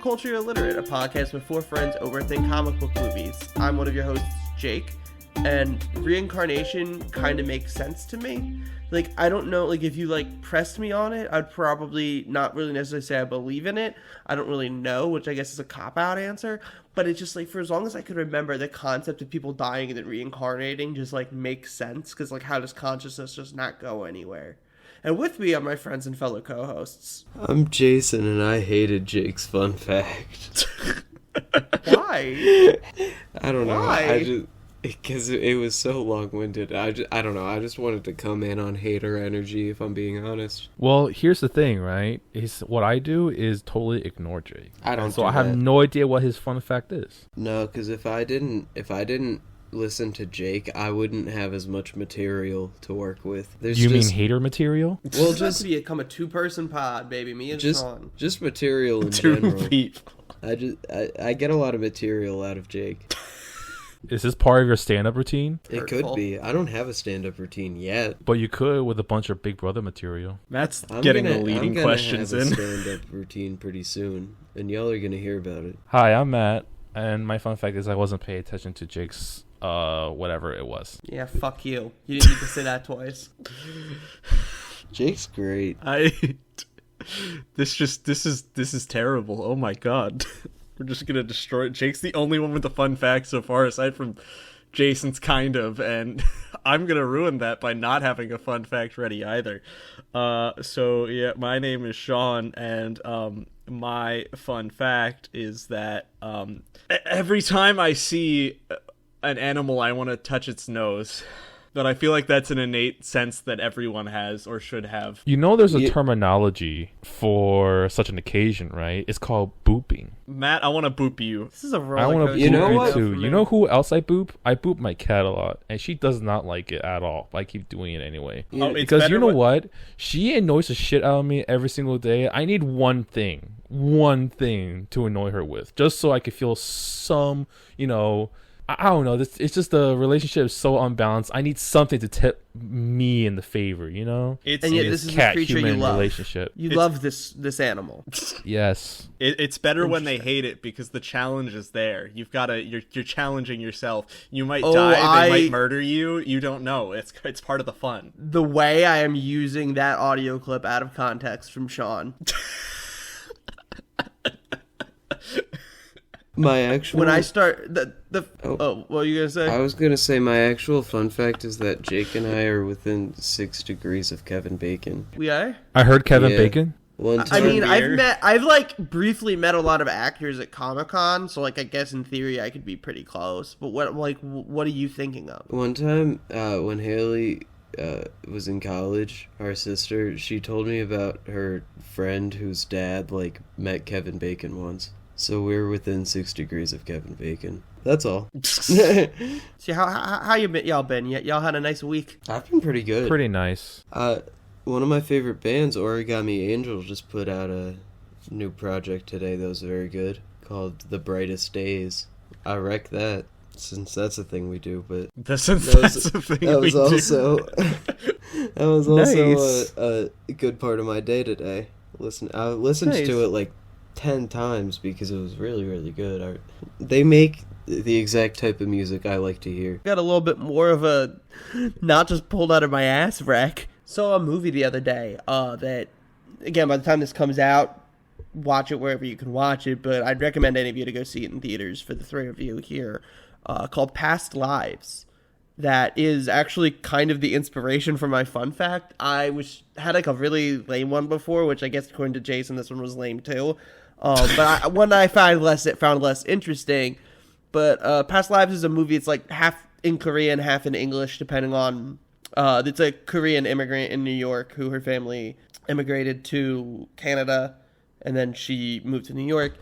Culture Illiterate, a podcast with 4 friends overthink comic book movies. I'm one of your hosts, Jake, and reincarnation kind of makes sense to me. Like, I don't know, like, if you, like, pressed me on it, I'd probably not really necessarily say I believe in it. I don't really know, which I guess is a cop-out answer. But it's just, like, for as long as I could remember, the concept of people dying and then reincarnating just, like, makes sense. Because, like, how does consciousness just not go anywhere? And with me are my friends and fellow co-hosts. I'm Jason, and I hated Jake's fun fact. Why? I don't know. Why? Because it was so long-winded. I don't know. I just wanted to come in on hater energy, if I'm being honest. Well, here's the thing, right? What I do is totally ignore Jake. I don't. So I have no idea what his fun fact is. No, because if I didn't listen to Jake, I wouldn't have as much material to work with. You mean hater material? Well, just become a 2-person pod, baby. Me and Sean. Just material in general. I get a lot of material out of Jake. Is this part of your stand-up routine? It could be. I don't have a stand-up routine yet. But you could with a bunch of Big Brother material. Matt's getting the leading questions in. I'm going to have a stand-up routine pretty soon, and y'all are going to hear about it. Hi, I'm Matt, and my fun fact is I wasn't paying attention to Jake's whatever it was. Yeah, fuck you. You didn't need to say that twice. Jake's great. This is terrible. Oh my god. We're just gonna destroy it. Jake's the only one with the fun fact so far, aside from Jason's kind of, and I'm gonna ruin that by not having a fun fact ready either. So yeah, my name is Sean, and my fun fact is that every time I see an animal, I want to touch its nose. But I feel like that's an innate sense that everyone has or should have. You know there's a terminology for such an occasion, right? It's called booping. Matt, I want to boop you. This is a roller coaster. I want to boop you too. You know who else I boop? I boop my cat a lot, and she does not like it at all. But I keep doing it anyway. Yeah. Because you know what? She annoys the shit out of me every single day. I need one thing to annoy her with, just so I could feel some, I don't know. It's just the relationship is so unbalanced. I need something to tip me in the favor, This is a creature you love. Relationship. You love this animal. Yes. It's better when they hate it because the challenge is there. You're challenging yourself. You might die. They might murder you. You don't know. It's part of the fun. The way I am using that audio clip out of context from Sean. My actual... When I start... what were you going to say? I was going to say my actual fun fact is that Jake and I are within 6 degrees of Kevin Bacon. We are? I heard Kevin Bacon. I mean, I've briefly met a lot of actors at Comic-Con, so I guess in theory I could be pretty close. But what are you thinking of? One time, when Haley was in college, our sister, she told me about her friend whose dad, met Kevin Bacon once. So we're within 6 degrees of Kevin Bacon. That's all. See, how y'all been? Y'all had a nice week? I've been pretty good. Pretty nice. One of my favorite bands, Origami Angel, just put out a new project today that was very good, called The Brightest Days. I wreck that, since that's a thing we do, but... That's a thing we do. That was also Nice. a good part of my day today. I listened to it 10 times because it was really, really good. They make the exact type of music I like to hear. Got a little bit more of a not just pulled out of my ass wreck. Saw a movie the other day that, again, by the time this comes out, watch it wherever you can watch it, but I'd recommend any of you to go see it in theaters for the 3 of you here, called Past Lives. That is actually kind of the inspiration for my fun fact. I had a really lame one before, which I guess according to Jason, this one was lame too. But one I found less interesting. But Past Lives is a movie. It's half in Korean, half in English, depending on. It's a Korean immigrant in New York who her family immigrated to Canada, and then she moved to New York.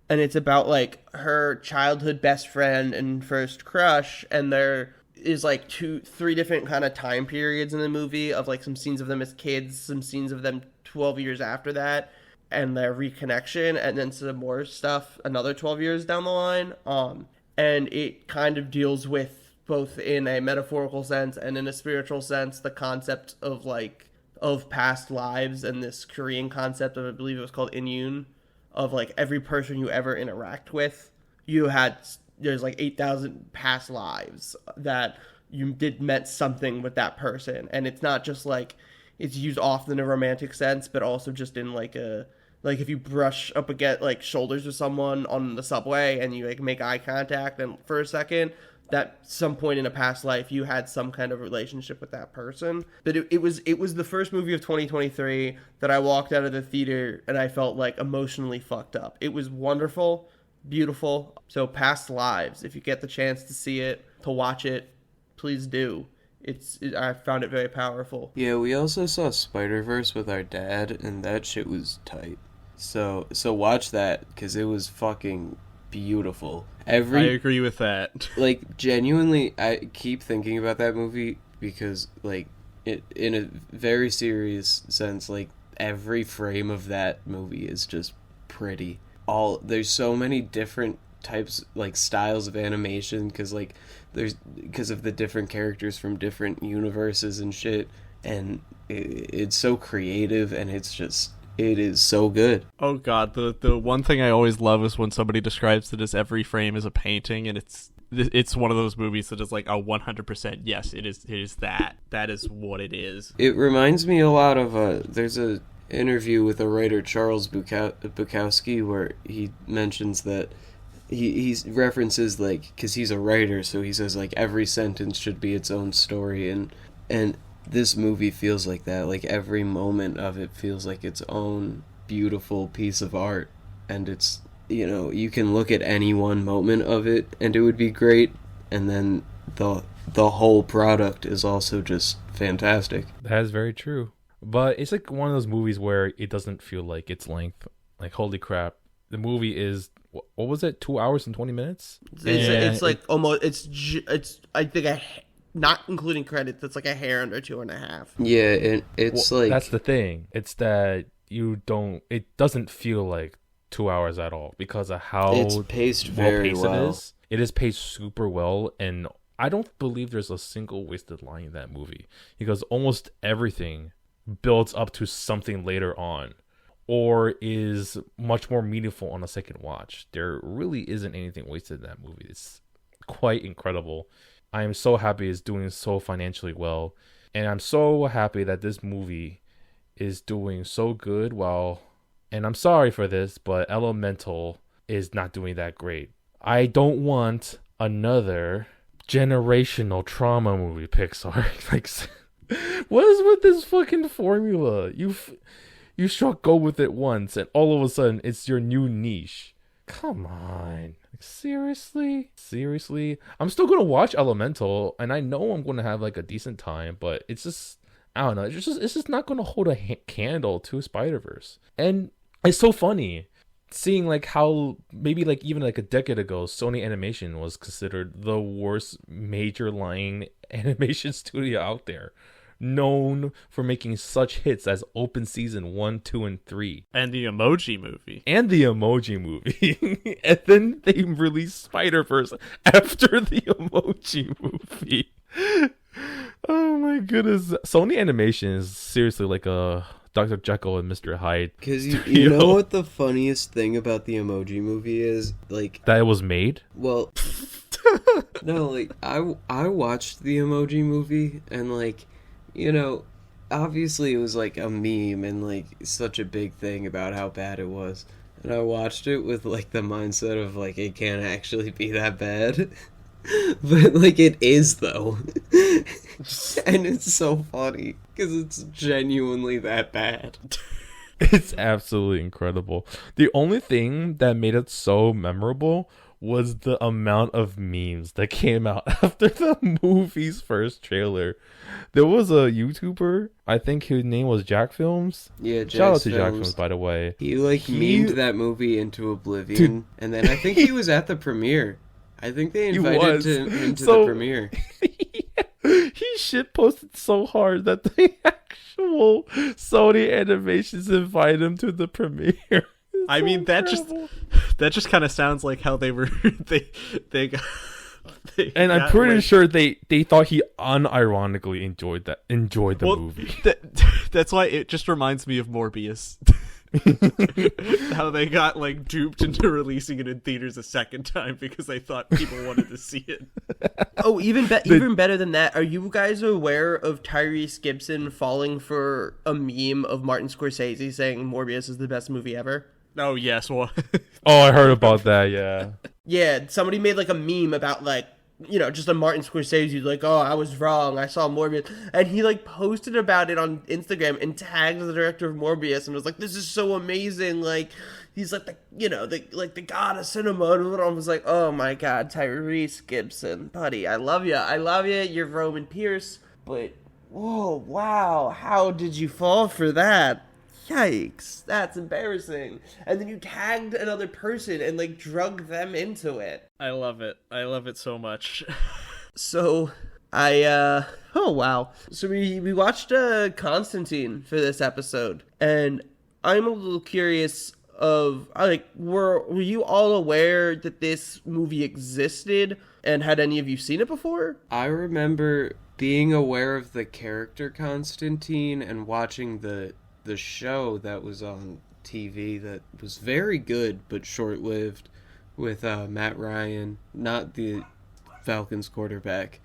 And it's about her childhood best friend and first crush, and there is 3 different kind of time periods in the movie of some scenes of them as kids, some scenes of them 12 years after that, and their reconnection, and then some more stuff another 12 years down the line. And it kind of deals with, both in a metaphorical sense and in a spiritual sense, the concept of past lives and this Korean concept of, I believe it was called Inyun, of like every person you ever interact with, there's like 8,000 past lives that you did meant something with that person. And it's not just like it's used often in a romantic sense, but also just in like if you brush up against like shoulders with someone on the subway and you like make eye contact and for a second, that some point in a past life you had some kind of relationship with that person. But it was the first movie of 2023 that I walked out of the theater and I felt like emotionally fucked up. It was wonderful, beautiful. So Past Lives, if you get the chance to see it, to watch it, please do. I found it very powerful. Yeah, we also saw Spider-Verse with our dad, and that shit was tight. So watch that, because it was fucking beautiful. I agree with that. Like, genuinely, I keep thinking about that movie because, like, in a very serious sense, like, every frame of that movie is just pretty. There's so many different types, like, styles of animation, because of the different characters from different universes and shit, and it's so creative, and it is so good. Oh god, the one thing I always love is when somebody describes it as every frame is a painting, and it's one of those movies that is like a 100% yes, it is that is what it is. It reminds me a lot of there's a interview with a writer, Charles Bukowski, where he mentions that he references, like, because he's a writer, so he says, like, every sentence should be its own story, and this movie feels like that. Like, every moment of it feels like its own beautiful piece of art, and it's, you know, you can look at any one moment of it and it would be great, and then the whole product is also just fantastic. That is very true. But it's like one of those movies where it doesn't feel like its length. Like, holy crap, the movie is, what was it, 2 hours and 20 minutes? It's like almost, it's I think not including credits, it's like a hair under 2.5. Yeah, and it's like, that's the thing. It's that it doesn't feel like 2 hours at all because of how it's paced very well. It is. It is paced super well, and I don't believe there's a single wasted line in that movie because almost everything builds up to something later on or is much more meaningful on a second watch. There really isn't anything wasted in that movie. It's quite incredible. I am so happy it's doing so financially well, and I'm so happy that this movie is doing so good and I'm sorry for this, but Elemental is not doing that great. I don't want another generational trauma movie, Pixar. Like, what is with this fucking formula? You struck gold with it once, and all of a sudden, it's your new niche. Come on. Like, seriously? I'm still going to watch Elemental, and I know I'm going to have, like, a decent time, but it's just, I don't know. It's just not going to hold a candle to Spider-Verse. And it's so funny seeing, like, how maybe, like, even, like, a decade ago, Sony Animation was considered the worst major line animation studio out there, known for making such hits as Open Season 1, 2, and 3. And the Emoji Movie. And then they released Spider-Verse after the Emoji Movie. Oh my goodness. Sony Animation is seriously like a Dr. Jekyll and Mr. Hyde. Because you know what the funniest thing about the Emoji Movie is? Like, that it was made? Well, no, like, I watched the Emoji Movie, and, like, you know, obviously it was like a meme and like such a big thing about how bad it was. And I watched it with like the mindset of like, it can't actually be that bad. But like, it is though. And it's so funny because it's genuinely that bad. It's absolutely incredible. The only thing that made it so memorable was the amount of memes that came out after the movie's first trailer. There was a YouTuber, I think his name was Jack Films. Yeah, shout out to Jack Films, by the way. He memed that movie into oblivion, dude. And then I think he was at the premiere. I think they invited him to the premiere. He shitposted so hard that the actual Sony Animations invited him to the premiere. I mean, that just kind of sounds like how they were they got, and I'm pretty sure they thought he unironically enjoyed the movie. That's why it just reminds me of Morbius. How they got like duped into releasing it in theaters a second time because they thought people wanted to see it. Oh, even better than that. Are you guys aware of Tyrese Gibson falling for a meme of Martin Scorsese saying Morbius is the best movie ever? Oh yes, well, Oh, I heard about that. Yeah. Yeah, somebody made like a meme about like, you know, just a Martin Scorsese, like, oh, I was wrong, I saw Morbius, and he like posted about it on Instagram and tagged the director of Morbius and was like, this is so amazing, like, he's like the, you know, the god of cinema, and I was like, oh my god, Tyrese Gibson, buddy, I love you, you're Roman Pierce, but whoa, wow, how did you fall for that? Yikes, that's embarrassing. And then you tagged another person and like drug them into it. I love it. I love it so much. So oh wow. So we watched Constantine for this episode, and I'm a little curious of like were you all aware that this movie existed, and had any of you seen it before? I remember being aware of the character Constantine and watching the show that was on TV that was very good but short-lived with Matt Ryan, not the Falcons quarterback,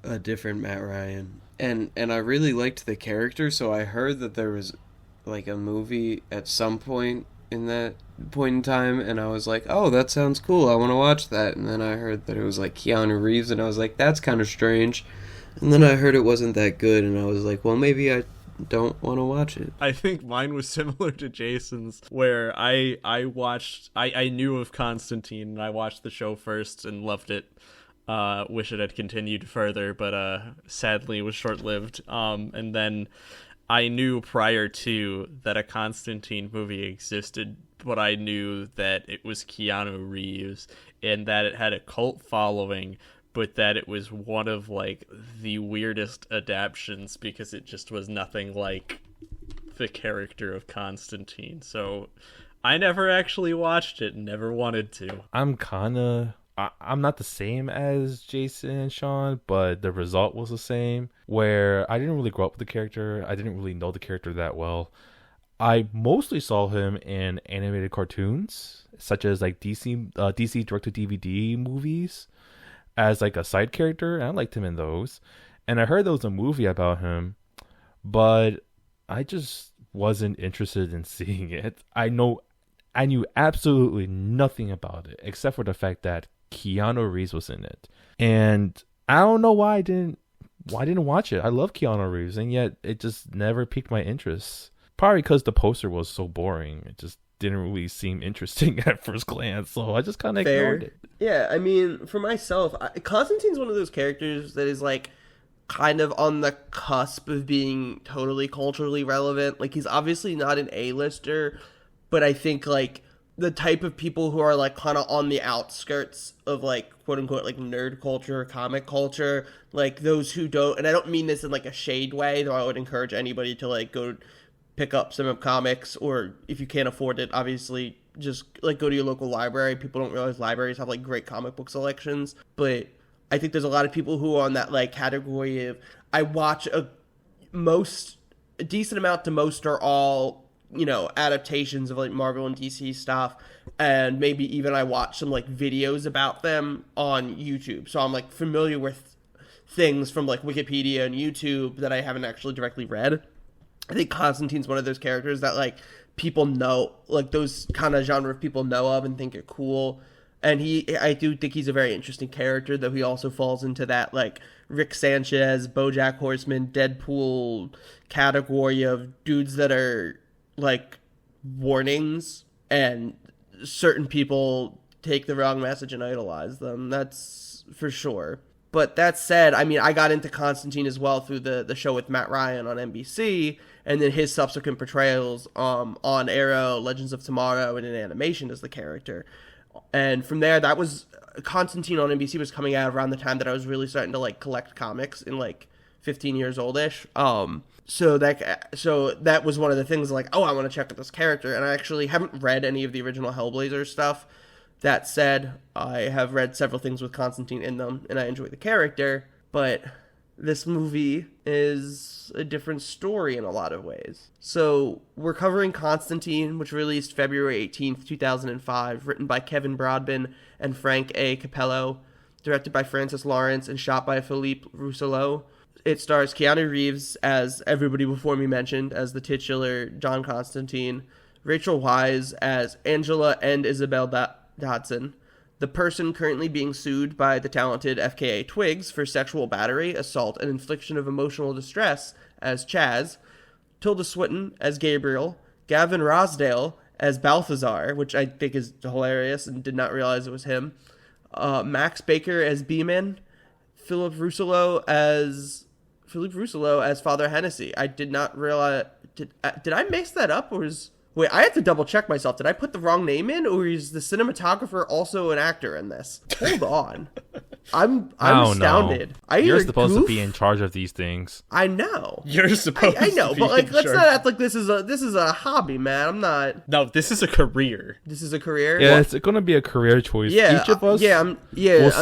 a different Matt Ryan. And I really liked the character, so I heard that there was like a movie at some point in that point in time, and I was like, oh, that sounds cool, I want to watch that. And then I heard that it was like Keanu Reeves, and I was like, that's kind of strange. And then I heard it wasn't that good, and I was like, well, maybe I don't want to watch it. I think mine was similar to Jason's, where I knew of Constantine and I watched the show first and loved it. Wish it had continued further, but sadly it was short-lived. And then I knew prior to that a Constantine movie existed, but I knew that it was Keanu Reeves and that it had a cult following, but that it was one of like the weirdest adaptions because it just was nothing like the character of Constantine. So I never actually watched it and never wanted to. I'm not the same as Jason and Sean, but the result was the same, where I didn't really grow up with the character. I didn't really know the character that well. I mostly saw him in animated cartoons, such as like DC direct-to-DVD movies, as like a side character, and I liked him in those. And I heard there was a movie about him, but I just wasn't interested in seeing it. I knew absolutely nothing about it except for the fact that Keanu Reeves was in it, and I don't know why I didn't watch it. I love Keanu Reeves, and yet it just never piqued my interest. Probably because the poster was so boring. It just didn't really seem interesting at first glance, so I just kind of ignored it. Yeah, I mean, for myself, Constantine's one of those characters that is like kind of on the cusp of being totally culturally relevant. Like, he's obviously not an A-lister, but I think like the type of people who are like kind of on the outskirts of like quote unquote like nerd culture, comic culture, like those who don't, and I don't mean this in like a shade way, though I would encourage anybody to like go pick up some of comics, or if you can't afford it, obviously just like go to your local library. People don't realize libraries have like great comic book selections, but I think there's a lot of people who are on that like category of I watch a decent amount to most or all, you know, adaptations of like Marvel and DC stuff, and maybe even I watch some like videos about them on YouTube, so I'm like familiar with things from like Wikipedia and YouTube that I haven't actually directly read. I think Constantine's one of those characters that like people know, like those kind of genre of people know of and think are cool. And I do think he's a very interesting character, though he also falls into that like Rick Sanchez, BoJack Horseman, Deadpool category of dudes that are like warnings, and certain people take the wrong message and idolize them. That's for sure. But that said, I mean, I got into Constantine as well through the show with Matt Ryan on NBC, and then his subsequent portrayals on Arrow, Legends of Tomorrow, and in animation as the character. And from there, that was Constantine on NBC was coming out around the time that I was really starting to like collect comics in like 15 years oldish. So that was one of the things like, oh, I want to check out this character, and I actually haven't read any of the original Hellblazer stuff. That said, I have read several things with Constantine in them, and I enjoy the character, but this movie is a different story in a lot of ways. So we're covering Constantine, which released February 18th, 2005, written by Kevin Broadbent and Frank A. Capello, directed by Francis Lawrence, and shot by Philippe Rousselot. It stars Keanu Reeves, as everybody before me mentioned, as the titular John Constantine, Rachel Weisz as Angela and Isabel Dodson, the person currently being sued by the talented FKA Twigs for sexual battery, assault, and infliction of emotional distress as Chaz, Tilda Swinton as Gabriel, Gavin Rosdale as Balthazar, which I think is hilarious and did not realize it was him, Max Baker as Beeman, Philippe Rousselot as Father Hennessy. I did not realize... Did I mix that up, or is... Wait, I have to double check myself. Did I put the wrong name in, or is the cinematographer also an actor in this? Hold on. I'm astounded. Know. You're supposed to be in charge of these things. I know. You're supposed I know, to be but like, in let's charge. not act like this is a hobby, man. I'm not. No, this is a career. This is a career. Yeah, it's going to be a career choice. Yeah, each of us. I'm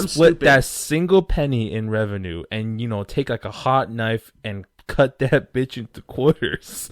split stupid. that single penny in revenue, and take like a hot knife and cut that bitch into quarters.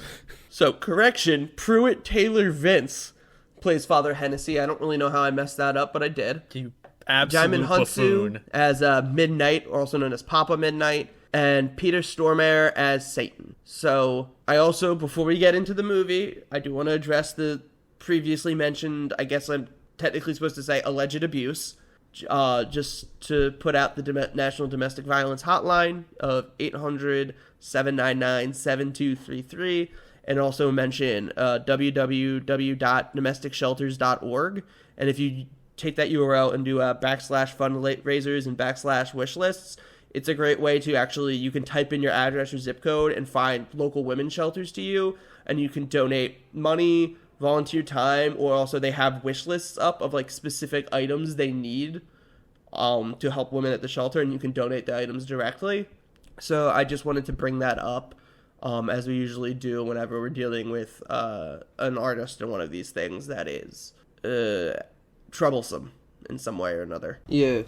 So, correction, Pruitt Taylor Vince plays Father Hennessy. I don't really know how I messed that up, but I did. You absolute Jaimin Hunsu buffoon. as Midnight, also known as Papa Midnight, and Peter Stormare as Satan. So, I also, before we get into the movie, I do want to address the previously mentioned, I guess I'm technically supposed to say, alleged abuse. Just to put out the National Domestic Violence Hotline of 800-799-7233, and also mention www.domesticshelters.org. And if you take that URL and do /fundraisers and /wish lists, it's a great way to actually, you can type in your address or zip code and find local women's shelters to you, and you can donate money, volunteer time, or also they have wish lists up of like specific items they need to help women at the shelter, and you can donate the items directly. So I just wanted to bring that up, as we usually do whenever we're dealing with an artist in one of these things that is troublesome in some way or another. Yeah.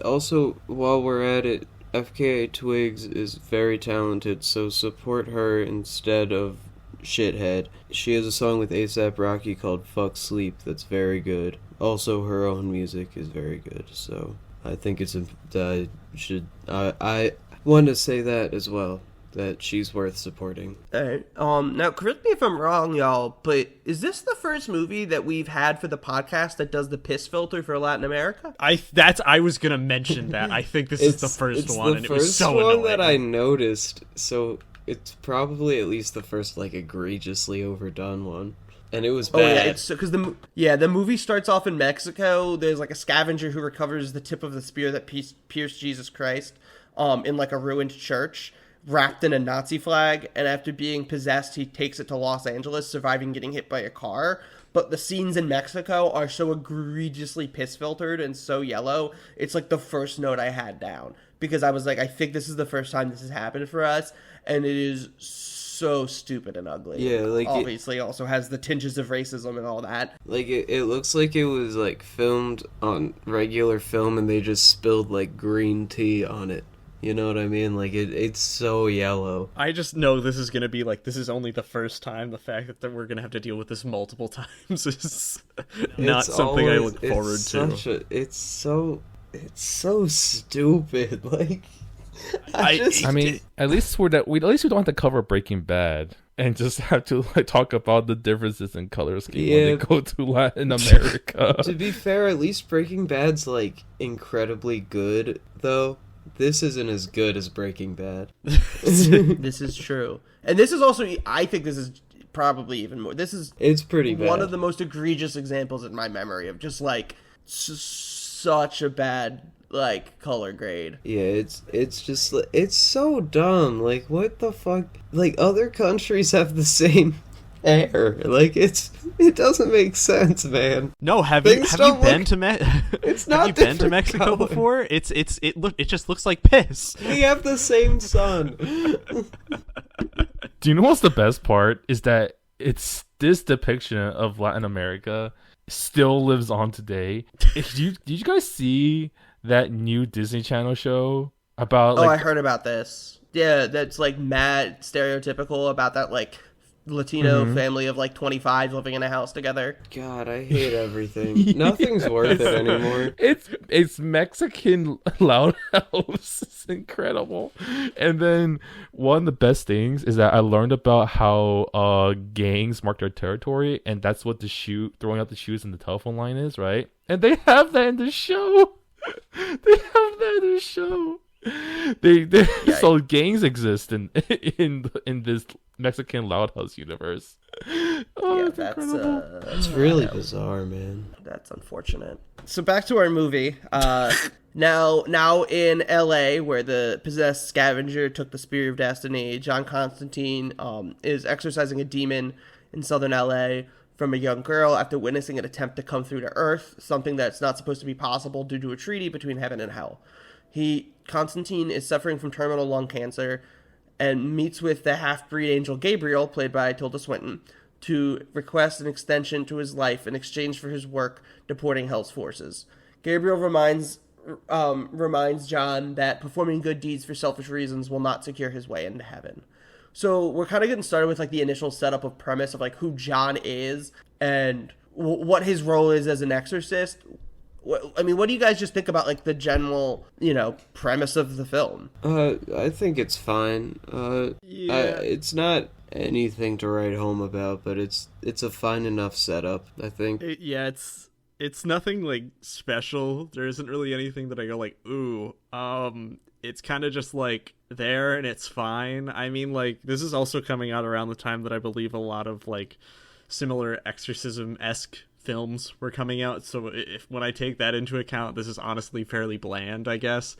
Also, while we're at it, FKA Twigs is very talented, so support her instead of Shithead. She has a song with A$AP Rocky called Fuck Sleep that's very good. Also, her own music is very good, so I think I want to say that as well, that she's worth supporting. Alright, now correct me if I'm wrong, y'all, but is this the first movie that we've had for the podcast that does the piss filter for Latin America? I was gonna mention that. I think this is the first one, and it was so one annoying. that I noticed, so it's probably at least the first like egregiously overdone one, and it was bad. Oh yeah, it's because the movie starts off in Mexico. There's like a scavenger who recovers the tip of the spear that pierced Jesus Christ, in like a ruined church, wrapped in a Nazi flag, and after being possessed, he takes it to Los Angeles, surviving getting hit by a car. But the scenes in Mexico are so egregiously piss filtered and so yellow. It's like the first note I had down, because I was like, I think this is the first time this has happened for us, and it is so stupid and ugly. Yeah, like obviously also has the tinges of racism and all that. Like it looks like it was like filmed on regular film, and they just spilled like green tea on it. You know what I mean? Like it's so yellow. I just know this is gonna be like, this is only the first time. The fact that we're gonna have to deal with this multiple times is not something I look forward to. It's so stupid. Like I mean, at least we don't have to cover Breaking Bad and just have to like talk about the differences in color scheme when they go to Latin America. To be fair, at least Breaking Bad's like incredibly good, though. This isn't as good as Breaking Bad. This is true. And this is also, I think this is probably even more. It's pretty bad. One of the most egregious examples in my memory of just like such a bad like color grade. Yeah, it's just it's so dumb. Like what the fuck? Like other countries have the same hair. Like it doesn't make sense, man. No, have you been to It's not. Have you been to Mexico color. before? It just looks like piss. We have the same sun. Do you know what's the best part? Is that it's this depiction of Latin America still lives on today. Did you guys see that new Disney Channel show about? I heard about this. Yeah, that's like mad stereotypical about that like Latino family of like 25 living in a house together. God, I hate everything. Nothing's worth it anymore. It's Mexican Loud House. It's incredible. And then one of the best things is that I learned about how gangs mark their territory, and that's what throwing out the shoes in the telephone line is, right? And they have that in the show. So gangs exist in this Mexican Loud House universe. Oh, yeah, it's really bizarre, man. That's unfortunate. So back to our movie. Now in L.A., where the possessed scavenger took the Spear of Destiny, John Constantine is exorcising a demon in southern L.A. from a young girl after witnessing an attempt to come through to Earth, something that's not supposed to be possible due to a treaty between heaven and hell. Constantine is suffering from terminal lung cancer and meets with the half-breed angel Gabriel, played by Tilda Swinton, to request an extension to his life in exchange for his work deporting Hell's forces. Gabriel reminds John that performing good deeds for selfish reasons will not secure his way into heaven. So we're kind of getting started with like the initial setup of premise of like who John is and what his role is as an exorcist. I mean, what do you guys just think about like the general, premise of the film? I think it's fine. Yeah. It's not anything to write home about, but it's a fine enough setup, I think. It's nothing like special. There isn't really anything that I go like, ooh. It's kind of just like there and it's fine. I mean, like, this is also coming out around the time that I believe a lot of like similar exorcism-esque films were coming out, so when I take that into account, this is honestly fairly bland, I guess.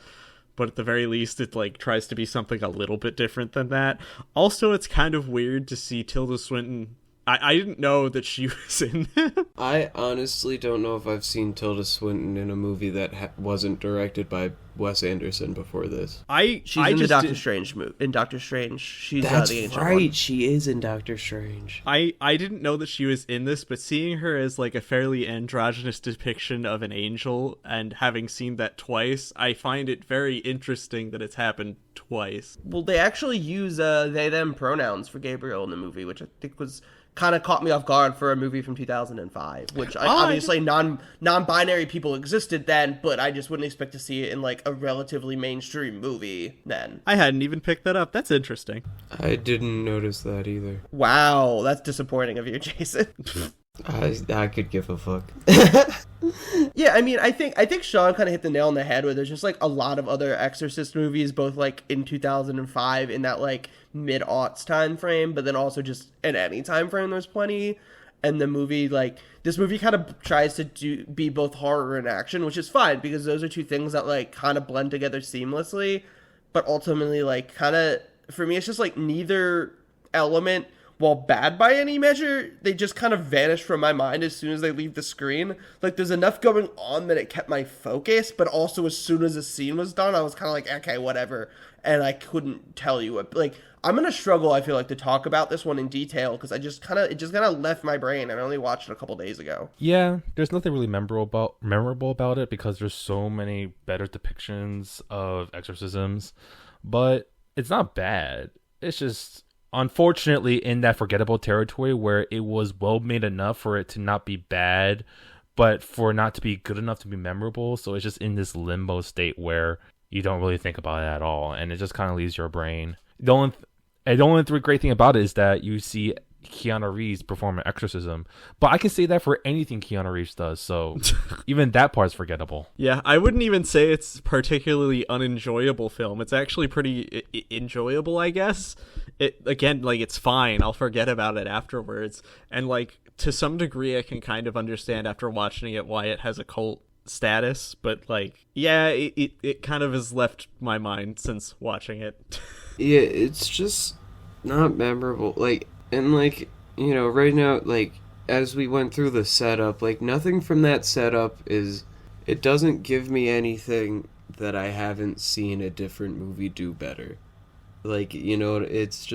But at the very least, it like tries to be something a little bit different than that. Also, it's kind of weird to see Tilda Swinton. I didn't know that she was in it. I honestly don't know if I've seen Tilda Swinton in a movie that wasn't directed by Wes Anderson before this. She's in the Doctor Strange movie. In Doctor Strange, she's That's the ancient right. one. She is in Doctor Strange. I didn't know that she was in this, but seeing her as like a fairly androgynous depiction of an angel and having seen that twice, I find it very interesting that it's happened twice. Well, they actually use they/them pronouns for Gabriel in the movie, which I think was kind of caught me off guard for a movie from 2005, which obviously non-binary people existed then, but I just wouldn't expect to see it in like a relatively mainstream movie then. I hadn't even picked that up. That's interesting. I didn't notice that either. Wow, that's disappointing of you, Jason. I could give a fuck. Yeah, I mean, I think Sean kind of hit the nail on the head where there's just like a lot of other Exorcist movies, both like in 2005 in that like mid-aughts time frame, but then also just in any time frame there's plenty. And the movie, like, this movie kind of tries to be both horror and action, which is fine because those are two things that like kind of blend together seamlessly. But ultimately, like, kind of for me, it's just like neither element, while bad by any measure, they just kind of vanish from my mind as soon as they leave the screen. Like, there's enough going on that it kept my focus, but also as soon as the scene was done, I was kind of like, okay, whatever. And I couldn't tell you what, like, I'm going to struggle, I feel like, to talk about this one in detail because it just kind of left my brain. I only watched it a couple days ago. Yeah, there's nothing really memorable about it because there's so many better depictions of exorcisms, but it's not bad. It's just unfortunately in that forgettable territory where it was well made enough for it to not be bad, but for not to be good enough to be memorable. So it's just in this limbo state where you don't really think about it at all, and it just kind of leaves your brain. The only great thing about it is that you see Keanu Reeves perform an exorcism, but I can say that for anything Keanu Reeves does, so even that part's forgettable. Yeah, I wouldn't even say it's particularly unenjoyable film. It's actually pretty enjoyable, I guess. It again, like, it's fine. I'll forget about it afterwards, and like to some degree, I can kind of understand after watching it why it has a cult status. But like, yeah, it kind of has left my mind since watching it. Yeah, it's just not memorable. Like, and like, you know, right now, like, as we went through the setup, like, nothing from that setup it doesn't give me anything that I haven't seen a different movie do better. Like, you know, it's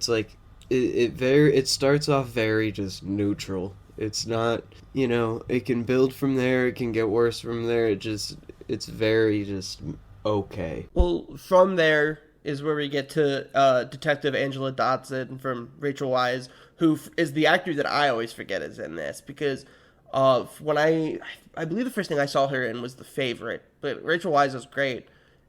like, it starts off very just neutral. It's not, you know, it can build from there, it can get worse from there, it's very just okay. Well, from there, is where we get to Detective Angela Dodson from Rachel Weisz, who is the actor that I always forget is in this, because when I believe the first thing I saw her in was The Favorite, but Rachel Weisz was great,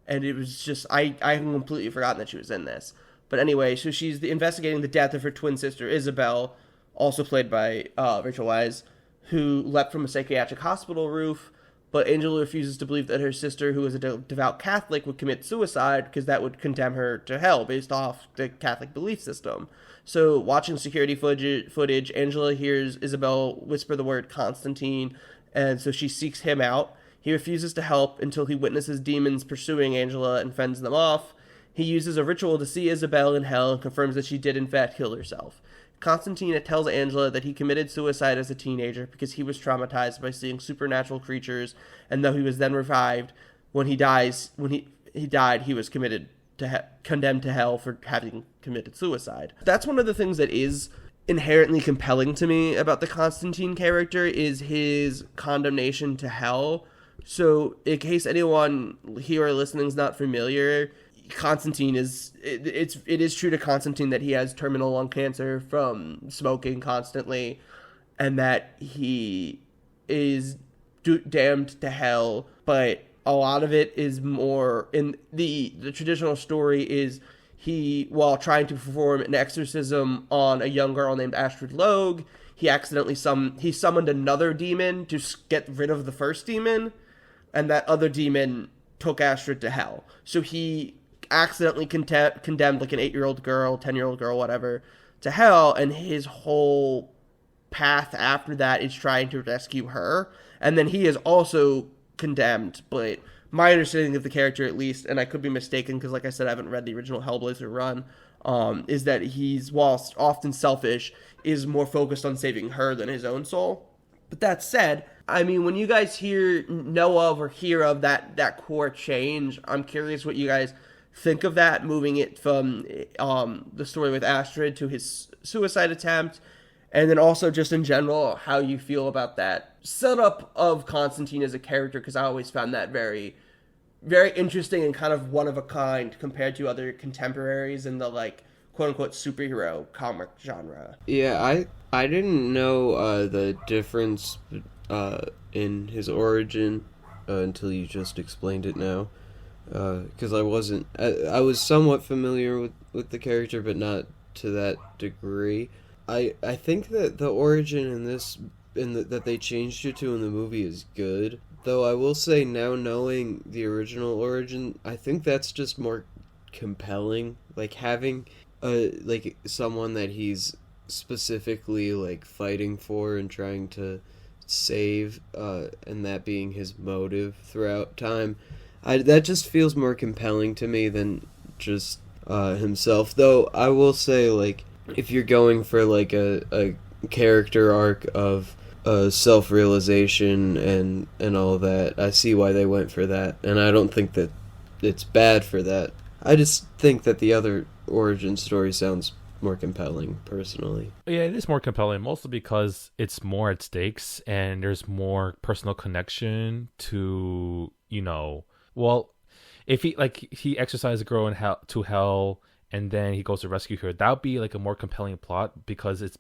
and it was just, I had completely forgotten that she was in this. But anyway, so she's investigating the death of her twin sister, Isabel, also played by Rachel Weisz, who leapt from a psychiatric hospital roof, but Angela refuses to believe that her sister, who is a devout Catholic, would commit suicide because that would condemn her to hell based off the Catholic belief system. So, watching security footage, Angela hears Isabel whisper the word Constantine, and so she seeks him out. He refuses to help until he witnesses demons pursuing Angela and fends them off. He uses a ritual to see Isabel in hell and confirms that she did in fact kill herself. Constantine tells Angela that he committed suicide as a teenager because he was traumatized by seeing supernatural creatures, and though he was then revived, when he died, he was condemned to hell for having committed suicide. That's one of the things that is inherently compelling to me about the Constantine character, is his condemnation to hell. So, in case anyone here or listening is not familiar, Constantine is, it is true to Constantine that he has terminal lung cancer from smoking constantly, and that he is damned to hell, but a lot of it is more in the traditional story is he, while trying to perform an exorcism on a young girl named Astrid Logue, he accidentally summoned another demon to get rid of the first demon, and that other demon took Astrid to hell. So he accidentally condemned like an 8-year-old girl, 10-year-old girl, whatever, to hell, and his whole path after that is trying to rescue her. And then he is also condemned, but my understanding of the character, at least, and I could be mistaken because, like I said, I haven't read the original Hellblazer run, is that he's, whilst often selfish, is more focused on saving her than his own soul. But that said, I mean, when you guys know of or hear of that core change, I'm curious what you guys think of that, moving it from the story with Astrid to his suicide attempt, and then also just in general how you feel about that setup of Constantine as a character, because I always found that very, very interesting and kind of one of a kind compared to other contemporaries in the, like, quote-unquote superhero comic genre. Yeah, I didn't know the difference in his origin until you just explained it now. Because I was somewhat familiar with the character, but not to that degree. I think that the origin in this, that they changed it to in the movie is good. Though I will say, now knowing the original origin, I think that's just more compelling. Like, having like someone that he's specifically like fighting for and trying to save, and that being his motive throughout time. That just feels more compelling to me than just himself. Though I will say, like, if you're going for like a character arc of self-realization and all that, I see why they went for that, and I don't think that it's bad for that. I just think that the other origin story sounds more compelling, personally. Yeah, it is more compelling, mostly because it's more at stakes and there's more personal connection to, well, if he exercised a girl in hell to hell and then he goes to rescue her, that would be like a more compelling plot because it's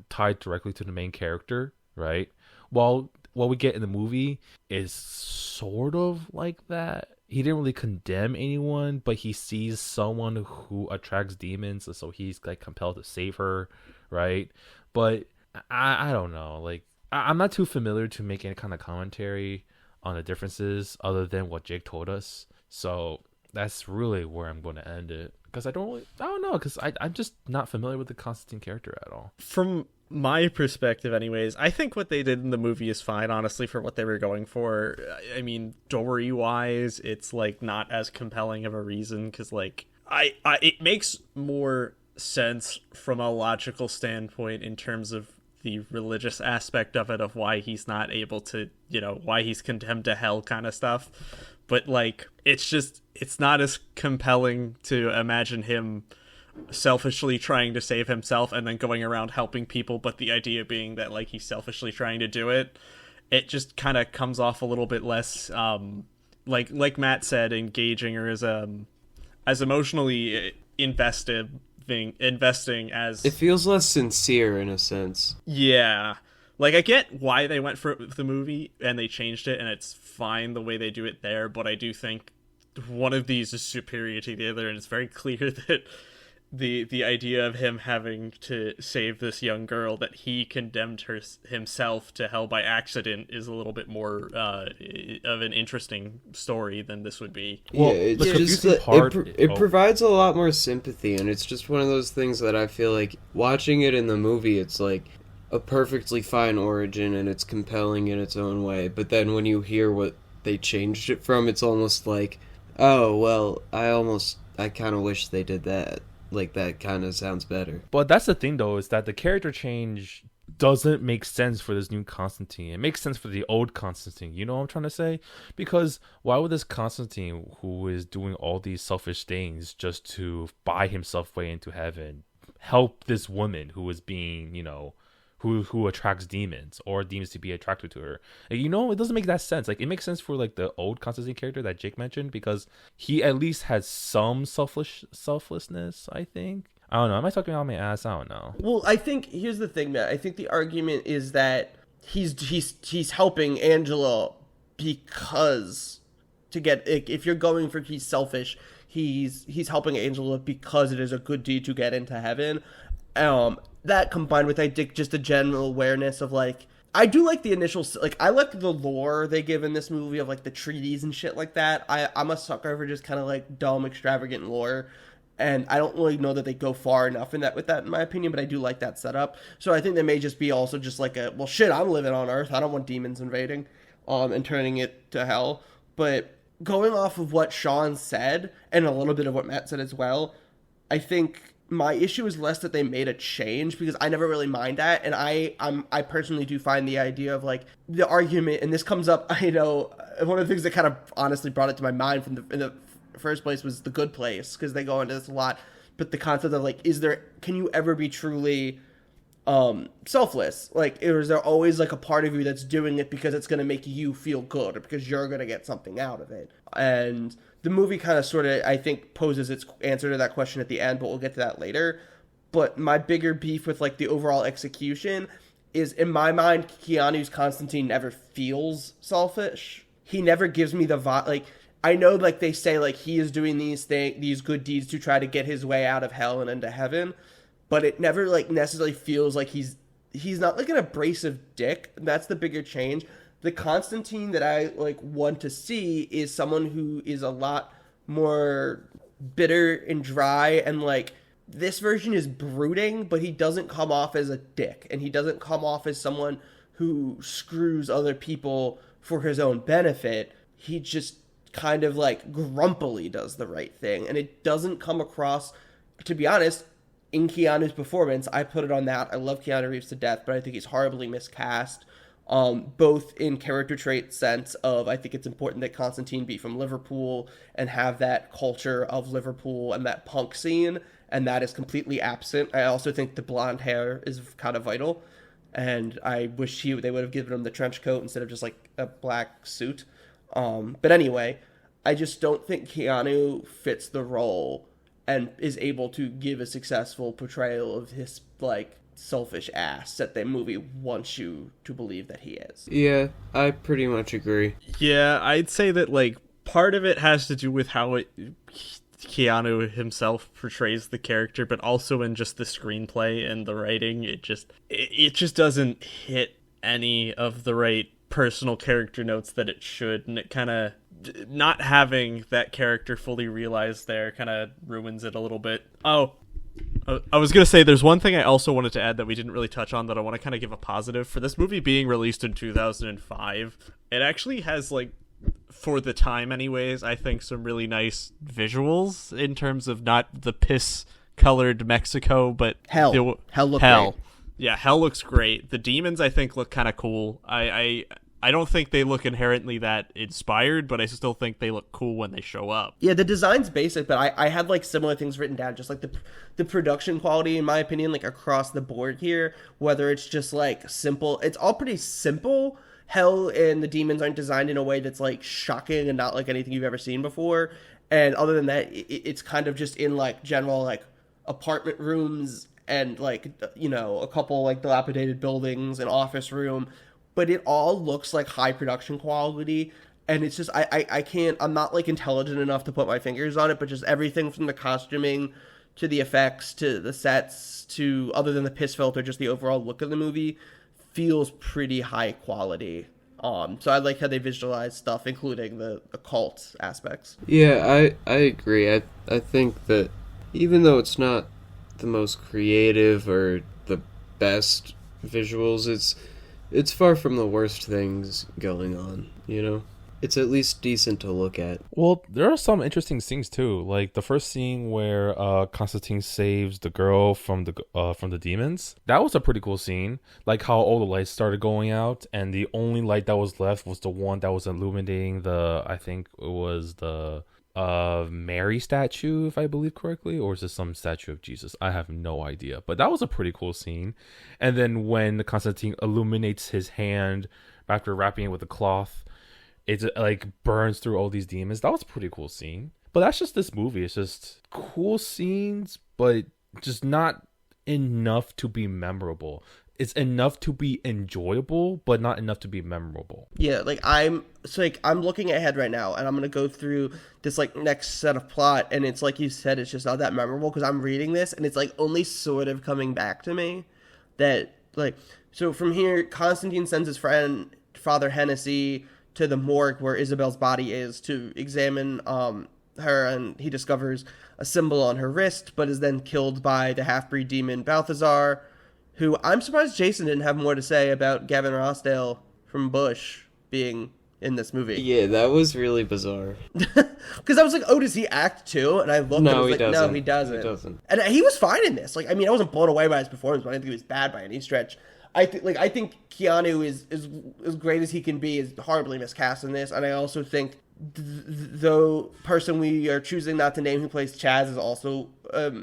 tied directly to the main character, right? Well, what we get in the movie is sort of like that. He didn't really condemn anyone, but he sees someone who attracts demons, so he's like compelled to save her, right? But I don't know. Like, I'm not too familiar to make any kind of commentary on the differences other than what Jake told us. So that's really where I'm going to end it, because I don't know, because I'm just not familiar with the Constantine character at all. From my perspective anyways, I think what they did in the movie is fine, honestly, for what they were going for. I mean, story wise, it's like not as compelling of a reason, because like it makes more sense from a logical standpoint in terms of the religious aspect of it, of why he's not able to, why he's condemned to hell kind of stuff. But like, it's not as compelling to imagine him selfishly trying to save himself and then going around helping people, but the idea being that like he's selfishly trying to do it. It just kind of comes off a little bit less like Matt said, engaging, or as as emotionally investing as It feels less sincere in a sense. yeah. Like, I get why they went for it with the movie and they changed it, and it's fine the way they do it there, but I do think one of these is superior to the other, and it's very clear that the idea of him having to save this young girl that he condemned himself to hell by accident is a little bit more of an interesting story than this would be. Well, it's the just confusing that part- it oh. provides a lot more sympathy, and it's just one of those things that I feel like watching it in the movie, it's like a perfectly fine origin and it's compelling in its own way, but then when you hear what they changed it from, it's almost like, oh well, I kind of wish they did that. Like, that kind of sounds better. But that's the thing, though, is that the character change doesn't make sense for this new Constantine. It makes sense for the old Constantine. You know what I'm trying to say? Because why would this Constantine, who is doing all these selfish things just to buy himself way into heaven, help this woman who is being, who attracts demons, or demons to be attracted to her? Like, it doesn't make that sense. Like, it makes sense for like the old Constantine character that Jake mentioned, because he at least has some selflessness, I think. I don't know. Am I talking out my ass? I don't know. Well, I think here's the thing, Matt. I think the argument is that he's helping Angela because to get, if you're going for he's selfish, he's helping Angela because it is a good deed to get into heaven. That combined with, I think, just a general awareness of, like, I do like the initial, like, I like the lore they give in this movie of, like, the treaties and shit like that. I'm a sucker for just kind of, like, dumb, extravagant lore, and I don't really know that they go far enough with that, in my opinion, but I do like that setup. So I think they may just be also just like well, shit, I'm living on Earth. I don't want demons invading, and turning it to hell. But going off of what Sean said, and a little bit of what Matt said as well, I think my issue is less that they made a change, because I never really mind that, and I personally do find the idea of, like, the argument, and this comes up, I know, one of the things that kind of honestly brought it to my mind in the first place was The Good Place, because they go into this a lot, but the concept of, like, can you ever be truly selfless? Like, is there always, like, a part of you that's doing it because it's going to make you feel good, or because you're going to get something out of it? And the movie kind of sort of, I think, poses its answer to that question at the end, but we'll get to that later. But my bigger beef with, like, the overall execution is, in my mind, Keanu's Constantine never feels selfish. He never gives me the vibe, like, I know, like, they say, like, he is doing these good deeds to try to get his way out of hell and into heaven, but it never, like, necessarily feels like he's not, like, an abrasive dick. That's the bigger change. The Constantine that I, like, want to see is someone who is a lot more bitter and dry, and, like, this version is brooding, but he doesn't come off as a dick, and he doesn't come off as someone who screws other people for his own benefit. He just kind of, like, grumpily does the right thing, and it doesn't come across, to be honest, in Keanu's performance. I put it on that. I love Keanu Reeves to death, but I think he's horribly miscast. Both in character trait sense of, I think it's important that Constantine be from Liverpool and have that culture of Liverpool and that punk scene, and that is completely absent. I also think the blonde hair is kind of vital, and I wish they would have given him the trench coat instead of just, like, a black suit. But anyway, I just don't think Keanu fits the role and is able to give a successful portrayal of his, like, selfish ass that the movie wants you to believe that he is. Yeah, I pretty much agree. Yeah, I'd say that, like, part of it has to do with how Keanu himself portrays the character, but also in just the screenplay and the writing, it just doesn't hit any of the right personal character notes that it should, and it kind of, not having that character fully realized there kind of ruins it a little bit. Oh, I was going to say, there's one thing I also wanted to add that we didn't really touch on that I want to kind of give a positive. For this movie being released in 2005, it actually has, like, for the time anyways, I think some really nice visuals in terms of not the piss-colored Mexico, but Hell looked great. Yeah, hell looks great. The demons, I think, look kind of cool. I don't think they look inherently that inspired, but I still think they look cool when they show up. Yeah, the design's basic, but I had, like, similar things written down, just, like, the production quality, in my opinion, like, across the board here, whether it's just, like, simple. It's all pretty simple. Hell and the demons aren't designed in a way that's, like, shocking and not like anything you've ever seen before. And other than that, it's kind of just in like general like apartment rooms and like, you know, a couple like dilapidated buildings, an office room, but it all looks like high production quality. And it's just I can't, I'm not like intelligent enough to put my fingers on it, but just everything from the costuming to the effects to the sets to, other than the piss filter, just the overall look of the movie feels pretty high quality. So I like how they visualize stuff, including the occult aspects. Yeah, I agree. I think that even though it's not the most creative or the best visuals, it's far from the worst things going on, you know? It's at least decent to look at. Well, there are some interesting scenes too. Like the first scene where Constantine saves the girl from the demons. That was a pretty cool scene. Like how all the lights started going out, and the only light that was left was the one that was illuminating the, I think it was the Mary statue, if I believe correctly, or is it some statue of Jesus? I have no idea. But that was a pretty cool scene. And then when Constantine illuminates his hand after wrapping it with a cloth, it like burns through all these demons. That was a pretty cool scene. But that's just this movie. It's just cool scenes, but just not enough to be memorable. It's enough to be enjoyable, but not enough to be memorable. Yeah, like I'm looking ahead right now, and I'm gonna go through this like next set of plot, and it's like you said, it's just not that memorable because I'm reading this, and it's like only sort of coming back to me that like, so from here, Constantine sends his friend Father Hennessy to the morgue where Isabel's body is to examine her, and he discovers a symbol on her wrist, but is then killed by the half-breed demon Balthazar, who I'm surprised Jason didn't have more to say about Gavin Rossdale from Bush being in this movie. Yeah, that was really bizarre. Because I was like, oh, does he act too? And I looked and I was like, no, he doesn't. He doesn't. And he was fine in this. Like, I mean, I wasn't blown away by his performance, but I didn't think he was bad by any stretch. I think Keanu is as great as he can be, is horribly miscast in this, and I also think the person we are choosing not to name who plays Chaz is also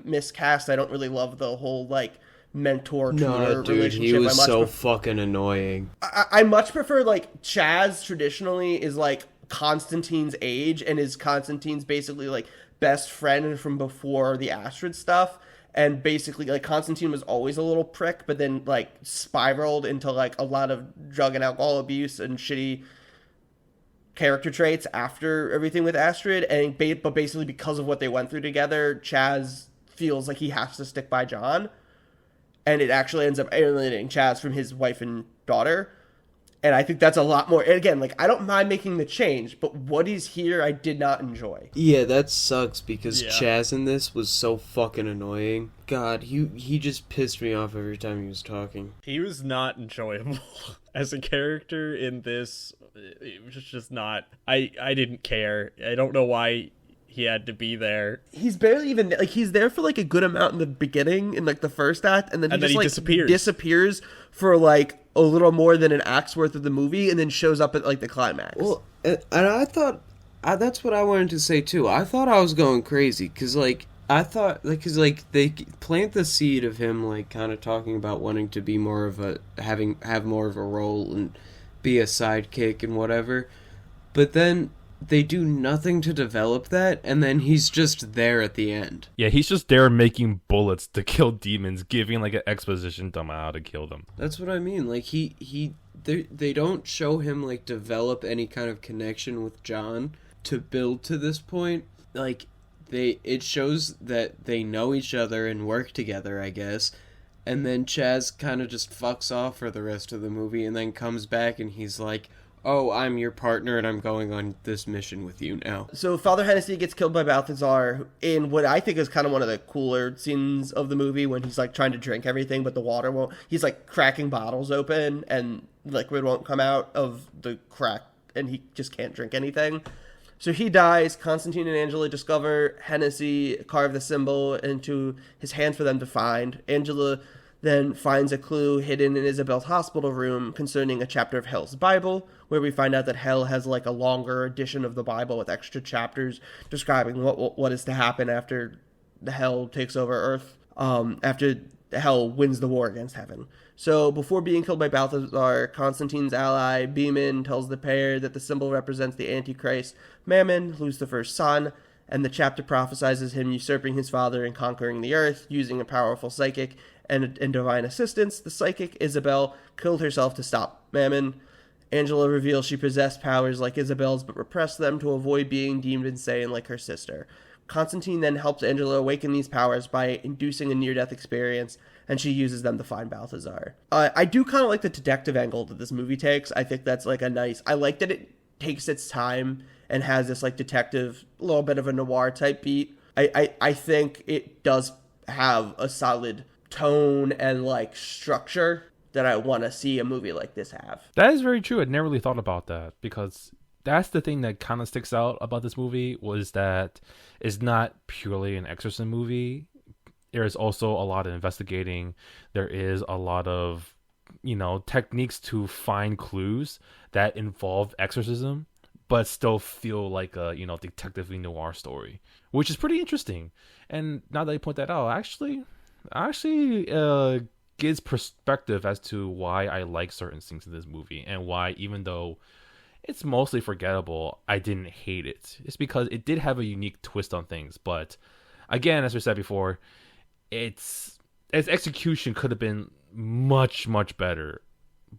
miscast. I don't really love the whole like mentor-tutor relationship. He was so fucking annoying. I much prefer like Chaz traditionally is like Constantine's age and is Constantine's basically like best friend from before the Astrid stuff. And basically, like, Constantine was always a little prick, but then, like, spiraled into, like, a lot of drug and alcohol abuse and shitty character traits after everything with Astrid. But basically, because of what they went through together, Chaz feels like he has to stick by John. And it actually ends up alienating Chaz from his wife and daughter. And I think that's a lot more. And again, like, I don't mind making the change, but what is here I did not enjoy. Yeah, that sucks because Chaz in this was so fucking annoying. God, he just pissed me off every time he was talking. He was not enjoyable as a character in this. It was just not. I didn't care. I don't know why he had to be there. He's barely even like, he's there for like a good amount in the beginning in like the first act, and then he just like disappears for like a little more than an act's worth of the movie, and then shows up at like the climax. Well, and I thought that's what I wanted to say too. I thought I was going crazy because like I thought like because like they plant the seed of him like kind of talking about wanting to be more of a have more of a role and be a sidekick and whatever, but then they do nothing to develop that, and then he's just there at the end. Yeah, he's just there making bullets to kill demons, giving like an exposition dumb how to kill them. That's what I mean. Like they don't show him like develop any kind of connection with John to build to this point. Like it shows that they know each other and work together, I guess. And then Chaz kind of just fucks off for the rest of the movie, and then comes back and he's like, oh, I'm your partner and I'm going on this mission with you now. So Father Hennessy gets killed by Balthazar in what I think is kind of one of the cooler scenes of the movie when he's like trying to drink everything, but the water won't. He's like cracking bottles open and liquid won't come out of the crack and he just can't drink anything. So he dies. Constantine and Angela discover Hennessy carve the symbol into his hand for them to find. Angela then finds a clue hidden in Isabel's hospital room concerning a chapter of Hell's Bible, where we find out that Hell has like a longer edition of the Bible with extra chapters describing what is to happen after the Hell takes over Earth, after Hell wins the war against Heaven. So before being killed by Balthazar, Constantine's ally, Beeman, tells the pair that the symbol represents the Antichrist, Mammon, Lucifer's son, and the chapter prophesizes him usurping his father and conquering the earth using a powerful psychic and divine assistance. The psychic, Isabel, killed herself to stop Mammon. Angela reveals she possessed powers like Isabel's but repressed them to avoid being deemed insane like her sister. Constantine then helps Angela awaken these powers by inducing a near-death experience, and she uses them to find Balthazar. I do kind of like the detective angle that this movie takes. I think that's like a nice... I like that it takes its time and has this like detective, a little bit of a noir type beat. I think it does have a solid tone and like structure that I want to see a movie like this have. That is very true. I'd never really thought about that, because that's the thing that kind of sticks out about this movie, was that it's not purely an exorcism movie. There is also a lot of investigating. There is a lot of, techniques to find clues that involve exorcism, but still feel like a, detective noir story, which is pretty interesting. And now that you point that out, actually gives perspective as to why I like certain things in this movie, and why, even though it's mostly forgettable, I didn't hate it. It's because it did have a unique twist on things, but again, as we said before, its execution could have been much, much better.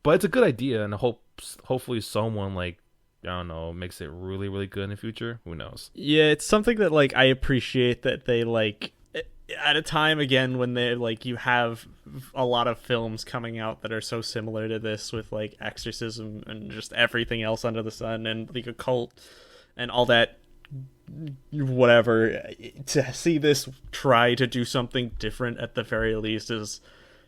But it's a good idea, and hopefully someone makes it really, really good in the future. Who knows? Yeah, it's something that I appreciate that they at a time again when they you have a lot of films coming out that are so similar to this, with exorcism and just everything else under the sun and the occult and all that, whatever. To see this try to do something different at the very least is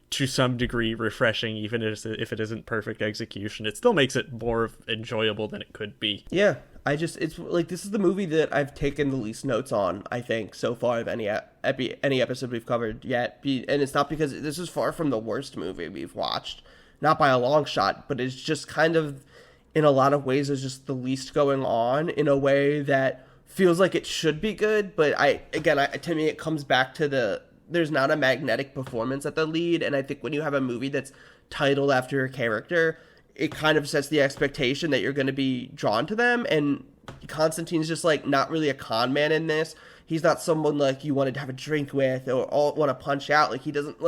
to some degree refreshing, even if it isn't perfect execution. It still makes it more enjoyable than it could be. Yeah, it's this is the movie that I've taken the least notes on, I think, so far of any episode we've covered yet. And it's not because this is far from the worst movie we've watched, not by a long shot, but it's just kind of, in a lot of ways, there's just the least going on in a way that feels like it should be good. But to me, it comes back to there's not a magnetic performance at the lead, and I think when you have a movie that's titled after a character, it kind of sets the expectation that you're going to be drawn to them, and Constantine's just not really a con man in this. He's not someone you wanted to have a drink with or want to punch out. He doesn't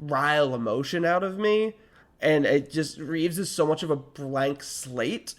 rile emotion out of me, and Reeves is so much of a blank slate,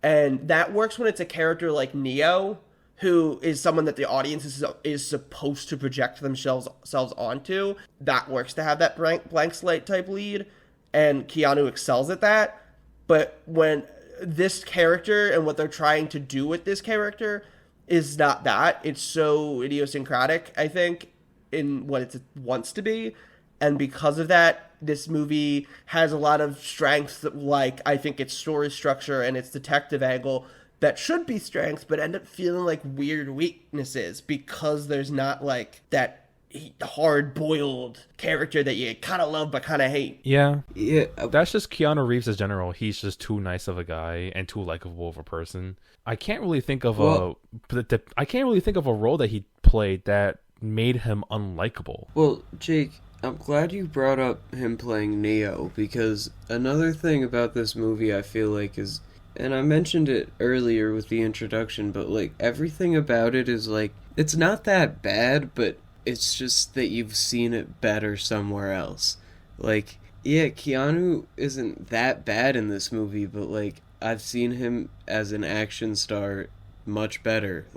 and that works when it's a character like Neo, who is someone that the audience is supposed to project themselves onto. That works to have that blank slate type lead, and Keanu excels at that. But when this character and what they're trying to do with this character is not that, it's so idiosyncratic, I think, in what it wants to be. And because of that, this movie has a lot of strengths, I think its story structure and its detective angle, that should be strengths, but end up feeling like weird weaknesses, because there's not that hard-boiled character that you kind of love but kind of hate. Yeah. That's just Keanu Reeves as general. He's just too nice of a guy and too likable of a person. I can't really think of a role that he played that made him unlikable. Well, Jake, I'm glad you brought up him playing Neo, because another thing about this movie I feel is, and I mentioned it earlier with the introduction, but everything about it is it's not that bad, but it's just that you've seen it better somewhere else. Keanu isn't that bad in this movie, but I've seen him as an action star much better,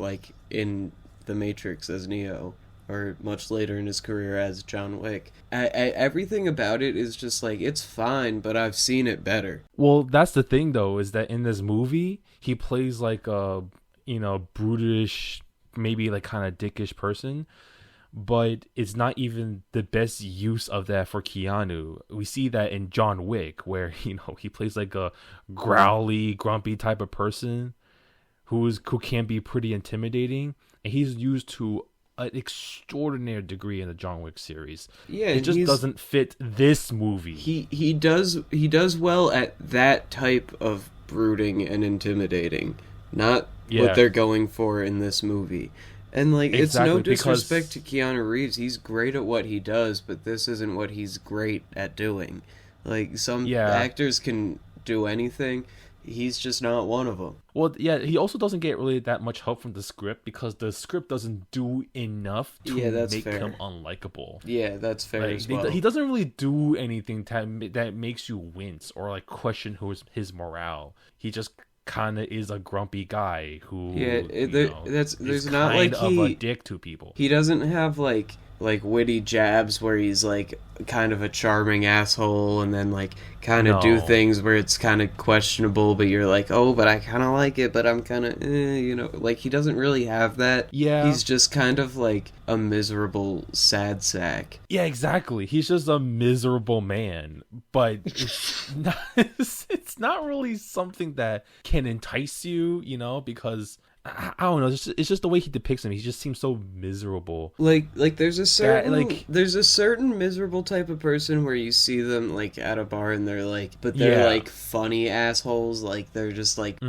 in The Matrix as Neo, or much later in his career as John Wick. Everything about it is just it's fine, but I've seen it better. Well, that's the thing though, is that in this movie he plays a brutish, maybe kind of dickish person, but it's not even the best use of that for Keanu. We see that in John Wick, where he plays a growly, grumpy type of person who can be pretty intimidating, and he's used to an extraordinary degree in the John Wick series. Yeah, it just doesn't fit this movie. He does well at that type of brooding and intimidating, not what they're going for in this movie. And it's no disrespect to Keanu Reeves. He's great at what he does, but this isn't what he's great at doing. Some actors can do anything. he's just not one of them. Well, yeah, he also doesn't get really that much help from the script because the script doesn't do enough to make him unlikable. Yeah, that's fair as well. He doesn't really do anything that makes you wince or like question his morale. He just kind of is a grumpy guy who there's not like of a dick to people. He doesn't have like witty jabs where he's like kind of a charming asshole and then like kind of do things where it's kind of questionable, but you're like, oh, but I kind of like it, but I'm kind of like he doesn't really have that. Yeah, he's just kind of like a miserable sad sack. Yeah, exactly. He's just a miserable man, but it's not really something that can entice you, because I don't know. It's just the way he depicts him. He just seems so miserable. Like there's a certain miserable type of person where you see them like at a bar and they're like, but they're like funny assholes. Like they're just like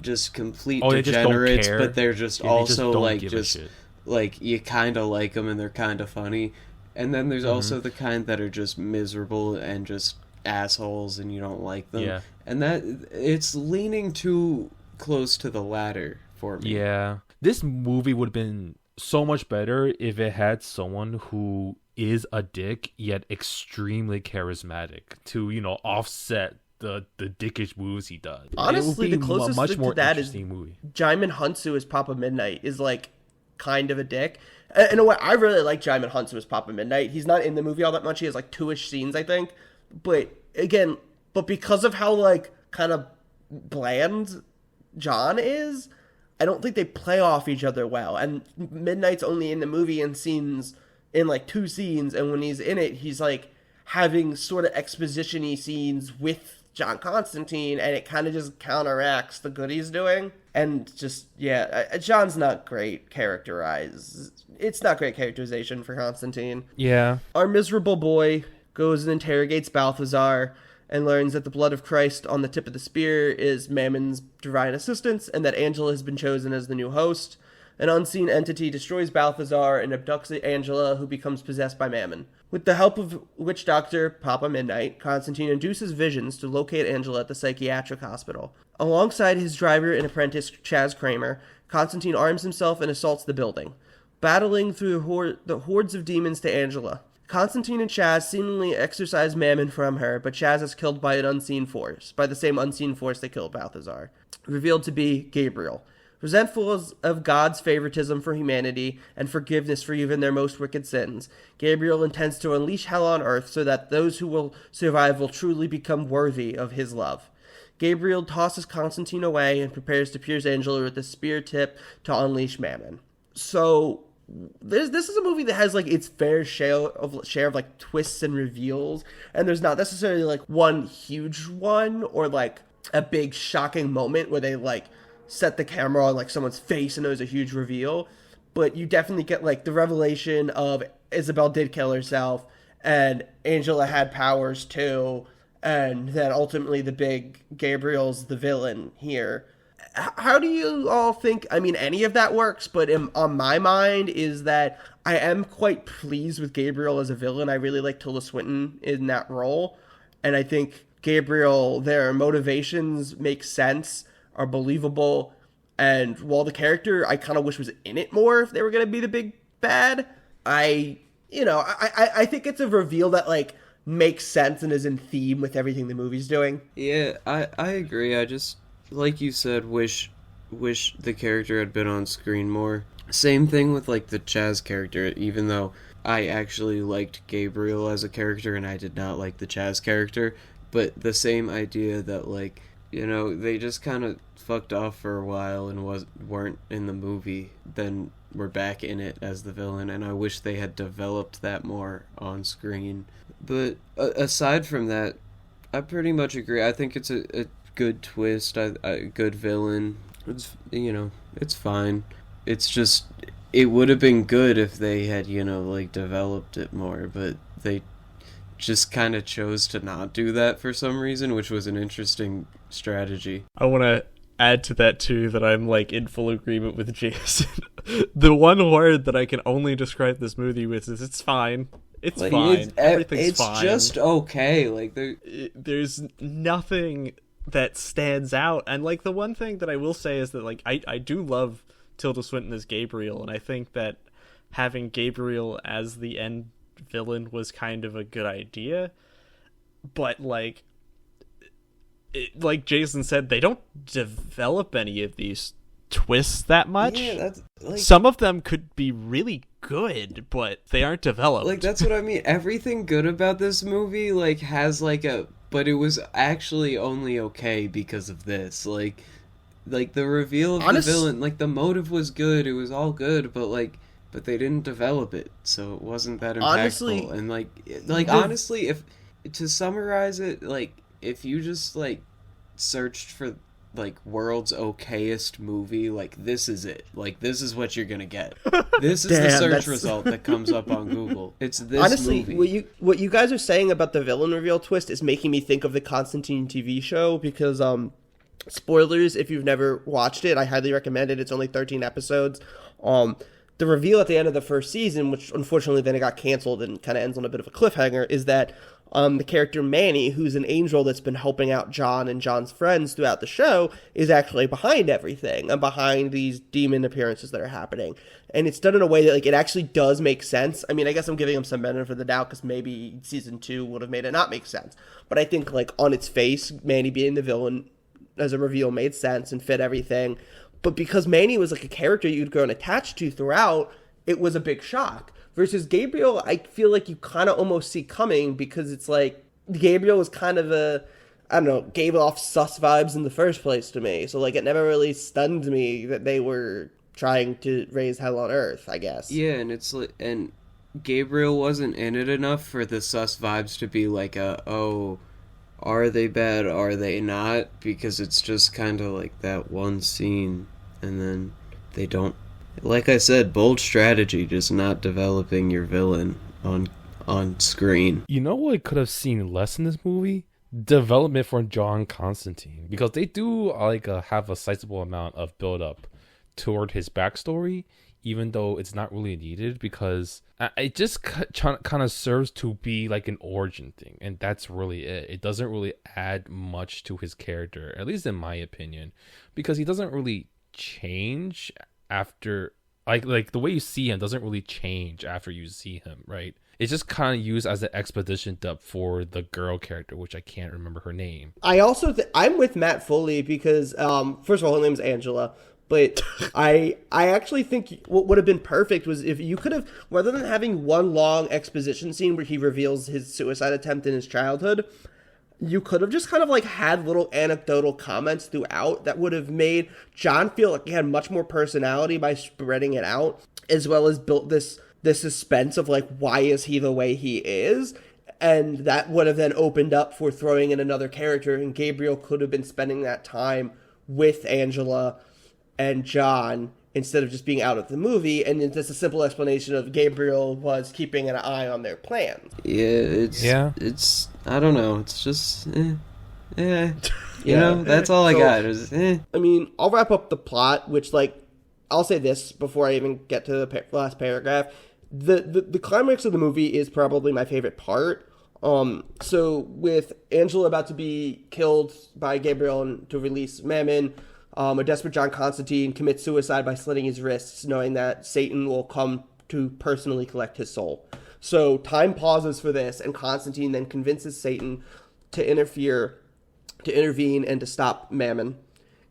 just complete degenerates, but they're just also like just like you kind of like them and they're kind of funny. And then there's also the kind that are just miserable and just assholes and you don't like them. Yeah. And that it's leaning too close to the latter. For me. Yeah, this movie would have been so much better if it had someone who is a dick yet extremely charismatic to offset the dickish moves he does. Honestly, the closest thing to that is movie. Jaimin Hunsu as Papa Midnight is like kind of a dick. In a way, I really like Jaimin Hunsu as Papa Midnight. He's not in the movie all that much. He has like 2-ish scenes, I think. But because of how like kind of bland John is, I don't think they play off each other well. And Midnight's only in the movie in like 2 scenes, and when he's in it, he's like having sort of exposition-y scenes with John Constantine, and it kind of just counteracts the good he's doing. And just, John's not great characterized. It's not great characterization for Constantine. Yeah. Our miserable boy goes and interrogates Balthazar, and learns that the blood of Christ on the tip of the spear is Mammon's divine assistance, and that Angela has been chosen as the new host. An unseen entity destroys Balthazar and abducts Angela, who becomes possessed by Mammon. With the help of witch doctor Papa Midnight, Constantine induces visions to locate Angela at the psychiatric hospital. Alongside his driver and apprentice Chaz Kramer, Constantine arms himself and assaults the building, battling through the hordes of demons to Angela. Constantine and Chaz seemingly exorcise Mammon from her, but Chaz is killed by the same unseen force that killed Balthazar, revealed to be Gabriel. Resentful of God's favoritism for humanity and forgiveness for even their most wicked sins, Gabriel intends to unleash hell on earth so that those who will survive will truly become worthy of his love. Gabriel tosses Constantine away and prepares to pierce Angela with the spear tip to unleash Mammon. So this is a movie that has like its fair share of like twists and reveals, and there's not necessarily like one huge one or like a big shocking moment where they like set the camera on like someone's face and there's a huge reveal, but you definitely get like the revelation of Isabel did kill herself and Angela had powers too, and then ultimately the big Gabriel's the villain here. How do you all think, any of that works, but on my mind is that I am quite pleased with Gabriel as a villain. I really like Tilda Swinton in that role, and I think Gabriel, their motivations make sense, are believable, and while the character I kind of wish was in it more if they were going to be the big bad, I think it's a reveal that like makes sense and is in theme with everything the movie's doing. Yeah, I agree. I just, like you said, wish the character had been on screen more. Same thing with like the Chaz character, even though I actually liked Gabriel as a character and I did not like the Chaz character, but the same idea that like, they just kind of fucked off for a while and weren't in the movie, then we're back in it as the villain, and I wish they had developed that more on screen. But aside from that, I pretty much agree. I think it's a good twist, a good villain. It's it's fine. It's just it would have been good if they had like developed it more, but they just kind of chose to not do that for some reason, which was an interesting strategy. I want to add to that too that I'm like in full agreement with Jason. The one word that I can only describe this movie with is it's fine. It's fine. Everything's fine. It's just okay. Like there's nothing that stands out. And like the one thing that I will say is that like I do love Tilda Swinton as Gabriel, and I think that having Gabriel as the end villain was kind of a good idea. But like Jason said, they don't develop any of these twists that much. Yeah, that's like, some of them could be really good, but they aren't developed. like that's what I mean. Everything good about this movie like has like but it was actually only okay because of this. Like the reveal of the villain, like the motive was good. It was all good, but they didn't develop it, so it wasn't that impactful. Honestly, and honestly, if to summarize it, like if you just like searched for like world's okay-est movie, like this is it. Like this is what you're gonna get. This is the search result that comes up on Google. It's this honestly, movie. What you guys are saying about the villain reveal twist is making me think of the Constantine TV show, because spoilers if you've never watched it, I highly recommend it. It's only 13 episodes. The reveal at the end of the first season, which unfortunately then it got canceled and kind of ends on a bit of a cliffhanger, is that the character Manny, who's an angel that's been helping out John and John's friends throughout the show, is actually behind everything and behind these demon appearances that are happening. And it's done in a way that like it actually does make sense. I mean, I guess I'm giving him some benefit of the doubt because maybe season 2 would have made it not make sense. But I think like on its face, Manny being the villain as a reveal made sense and fit everything. But because Manny was like a character you'd grown attached to throughout, it was a big shock. Versus Gabriel, I feel like you kind of almost see coming, because it's like Gabriel was kind of gave off sus vibes in the first place to me. So like it never really stunned me that they were trying to raise hell on earth, I guess. Yeah, and it's like, and Gabriel wasn't in it enough for the sus vibes to be like are they bad, are they not? Because it's just kind of like that one scene, and then they don't. Like I said, bold strategy, just not developing your villain on screen. You know what I could have seen less in this movie? Development for John Constantine, because they do like have a sizable amount of build up toward his backstory, even though it's not really needed, because it just kind of serves to be like an origin thing, and that's really it. It doesn't really add much to his character, at least in my opinion, because he doesn't really change after like the way you see him doesn't really change after you see him, right? It's just kind of used as an exposition dump for the girl character, which I can't remember her name. I also I'm with Matt fully, because first of all, her name's Angela. But I actually think what would have been perfect was if you could have, rather than having one long exposition scene where he reveals his suicide attempt in his childhood, you could have just kind of like had little anecdotal comments throughout that would have made John feel like he had much more personality by spreading it out, as well as built this suspense of like, why is he the way he is? And that would have then opened up for throwing in another character, and Gabriel could have been spending that time with Angela and John instead of just being out of the movie, and it's just a simple explanation of Gabriel was keeping an eye on their plans. Yeah, it's I don't know, it's just you know, that's all I got. I mean, I'll wrap up the plot, which like I'll say this before I even get to the last paragraph. The climax of the movie is probably my favorite part. So with Angela about to be killed by Gabriel and to release Mammon, a desperate John Constantine commits suicide by slitting his wrists, knowing that Satan will come to personally collect his soul. So time pauses for this, and Constantine then convinces Satan to intervene, and to stop Mammon.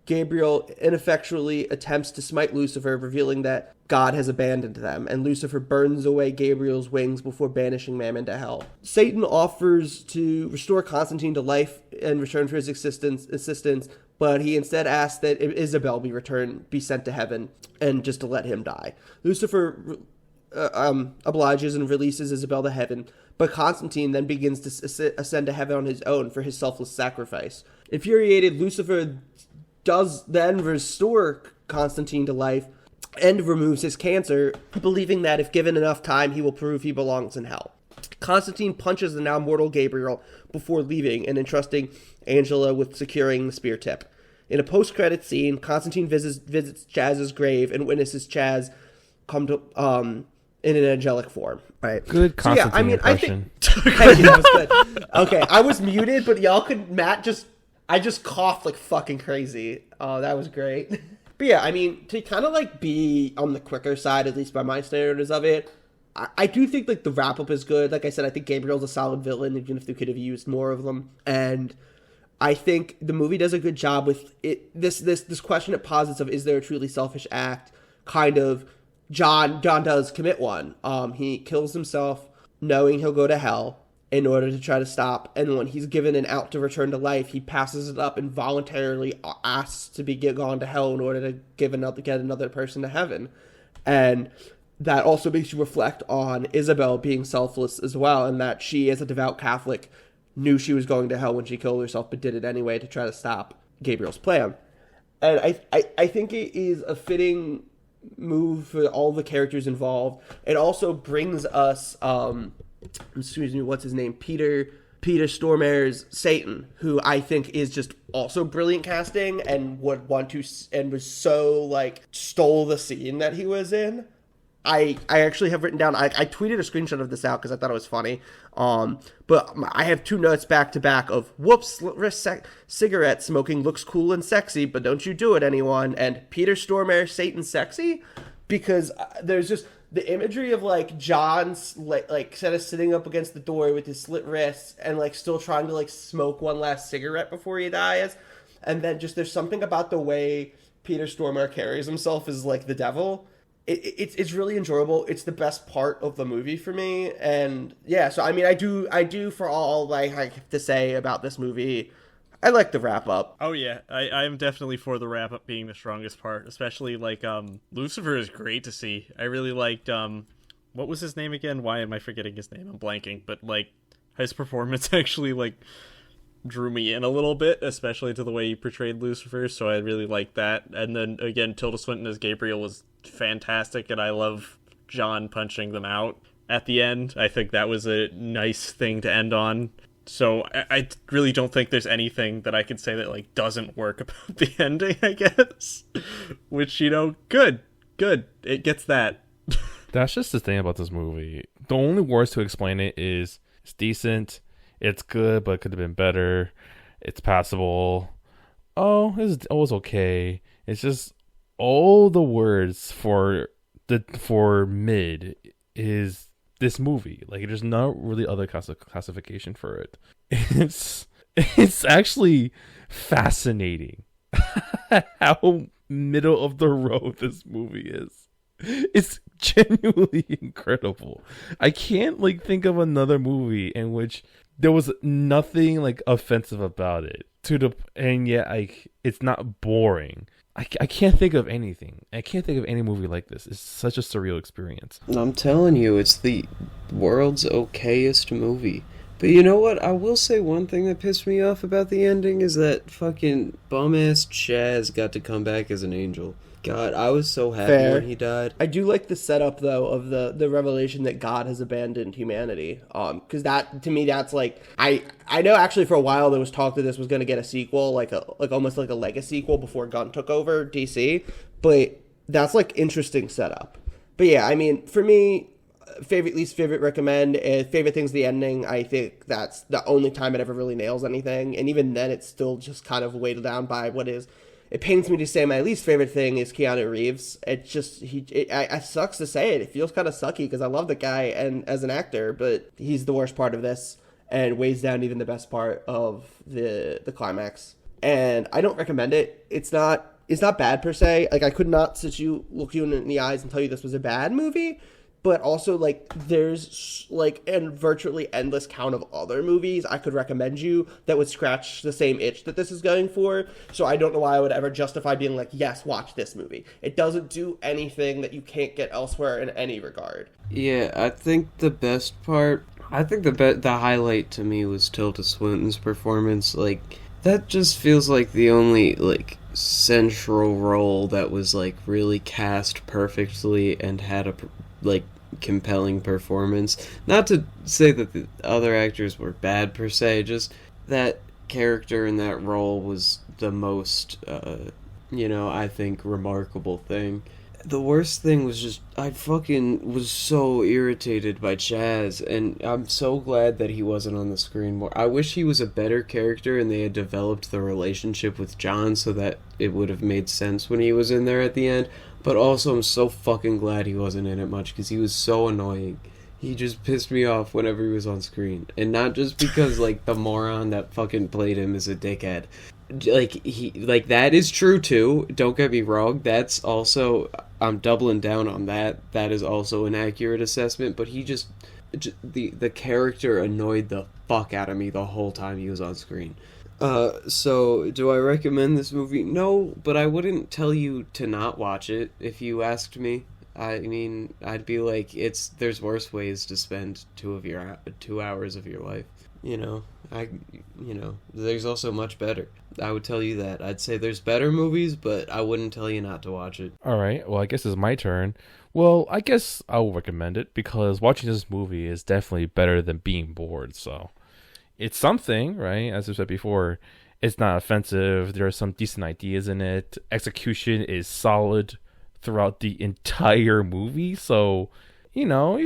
Gabriel ineffectually attempts to smite Lucifer, revealing that God has abandoned them, and Lucifer burns away Gabriel's wings before banishing Mammon to hell. Satan offers to restore Constantine to life in return for his assistance, but he instead asks that Isabel be sent to heaven, and just to let him die. Lucifer obliges and releases Isabel to heaven, but Constantine then begins to ascend to heaven on his own for his selfless sacrifice. Infuriated, Lucifer does then restore Constantine to life and removes his cancer, believing that if given enough time, he will prove he belongs in hell. Constantine punches the now mortal Gabriel before leaving and entrusting Angela with securing the spear tip. In a post-credit scene, Constantine visits Chaz's grave and witnesses Chaz come to in an angelic form. Right. Good Constantine impression. Thank you, that was good. Okay, I was muted, but Matt just I just coughed like fucking crazy. Oh, that was great. But yeah, I mean, to kind of like be on the quicker side, at least by my standards of it, I do think like the wrap up is good. Like I said, I think Gabriel's a solid villain, even if they could have used more of them. And I think the movie does a good job with it. This question it posits of, is there a truly selfish act? Kind of, John does commit one. He kills himself knowing he'll go to hell in order to try to stop. And when he's given an out to return to life, he passes it up and voluntarily asks to be gone to hell in order to get another person to heaven. And that also makes you reflect on Isabel being selfless as well, and that she, as a devout Catholic, knew she was going to hell when she killed herself, but did it anyway to try to stop Gabriel's plan. And I think it is a fitting move for all the characters involved. It also brings us, what's his name? Peter Stormare's Satan, who I think is just also brilliant casting and would want to, and was so, like, stole the scene that he was in. I actually have written down, I tweeted a screenshot of this out because I thought it was funny. But I have 2 notes back to back of, whoops, cigarette smoking looks cool and sexy, but don't you do it, anyone. And Peter Stormare, Satan sexy? Because there's just the imagery of like John's like kind of sitting up against the door with his slit wrists and like still trying to like smoke one last cigarette before he dies. And then just there's something about the way Peter Stormare carries himself as like the devil. It's really enjoyable. It's the best part of the movie for me. And yeah, so I mean, I do for all like I have to say about this movie, I like the wrap up. Oh yeah, I'm definitely for the wrap up being the strongest part, especially like Lucifer is great to see. I really liked what was his name again? Why am I forgetting his name? I'm blanking, but like his performance actually like drew me in a little bit, especially to the way he portrayed Lucifer, so I really liked that. And then again, Tilda Swinton as Gabriel was fantastic, and I love John punching them out at the end. I think that was a nice thing to end on. So I really don't think there's anything that I could say that like doesn't work about the ending, I guess. Which, you know, good. It gets that. That's just the thing about this movie. The only words to explain it is it's decent, it's good, but it could have been better, it's passable. Oh, it was okay. It's just all the words for mid is this movie. Like, there's not really other classification for it. It's actually fascinating how middle of the road this movie is. It's genuinely incredible. I can't like think of another movie in which there was nothing like offensive about it and yet like it's not boring. I can't think of anything. I can't think of any movie like this. It's such a surreal experience. I'm telling you, it's the world's okay-est movie. But you know what? I will say one thing that pissed me off about the ending is that fucking bum-ass Chaz got to come back as an angel. God, I was so happy when he died. I do like the setup, though, of the revelation that God has abandoned humanity. Because that, to me, that's like... I know actually for a while there was talk that this was going to get a sequel, like almost like a legacy sequel before Gunn took over DC. But that's like interesting setup. But yeah, I mean, for me, least favorite recommend, favorite thing's the ending. I think that's the only time it ever really nails anything. And even then, it's still just kind of weighted down by what is... It pains me to say my least favorite thing is Keanu Reeves. It's just, it sucks to say it. It feels kind of sucky because I love the guy and as an actor, but he's the worst part of this and weighs down even the best part of the climax. And I don't recommend it. It's not bad per se. Like, I could not look you in the eyes and tell you this was a bad movie. But also, like, there's, like, a virtually endless count of other movies I could recommend you that would scratch the same itch that this is going for. So I don't know why I would ever justify being like, yes, watch this movie. It doesn't do anything that you can't get elsewhere in any regard. Yeah, I think the best part... I think the highlight to me was Tilda Swinton's performance. Like, that just feels like the only, like, central role that was, like, really cast perfectly and had a, like... compelling performance. Not to say that the other actors were bad per se, just that character in that role was the most I think remarkable thing. The worst thing was just, I fucking was so irritated by Chaz, and I'm so glad that he wasn't on the screen more. I wish he was a better character and they had developed the relationship with John so that it would have made sense when he was in there at the end. But also, I'm so fucking glad he wasn't in it much because he was so annoying. He just pissed me off whenever he was on screen. And not just because, like, the moron that fucking played him is a dickhead. Like that is true too, don't get me wrong. That's also, I'm doubling down on that. That is also an accurate assessment, but he just the character annoyed the fuck out of me the whole time he was on screen. So do I recommend this movie? No, but I wouldn't tell you to not watch it if you asked me. I mean, I'd be like, there's worse ways to spend 2 hours of your life. There's also much better. I would tell you that. I'd say there's better movies, but I wouldn't tell you not to watch it. All right. Well, I guess it's my turn. Well, I guess I'll recommend it because watching this movie is definitely better than being bored. So it's something, right? As I said before, it's not offensive. There are some decent ideas in it. Execution is solid throughout the entire movie. So, you'll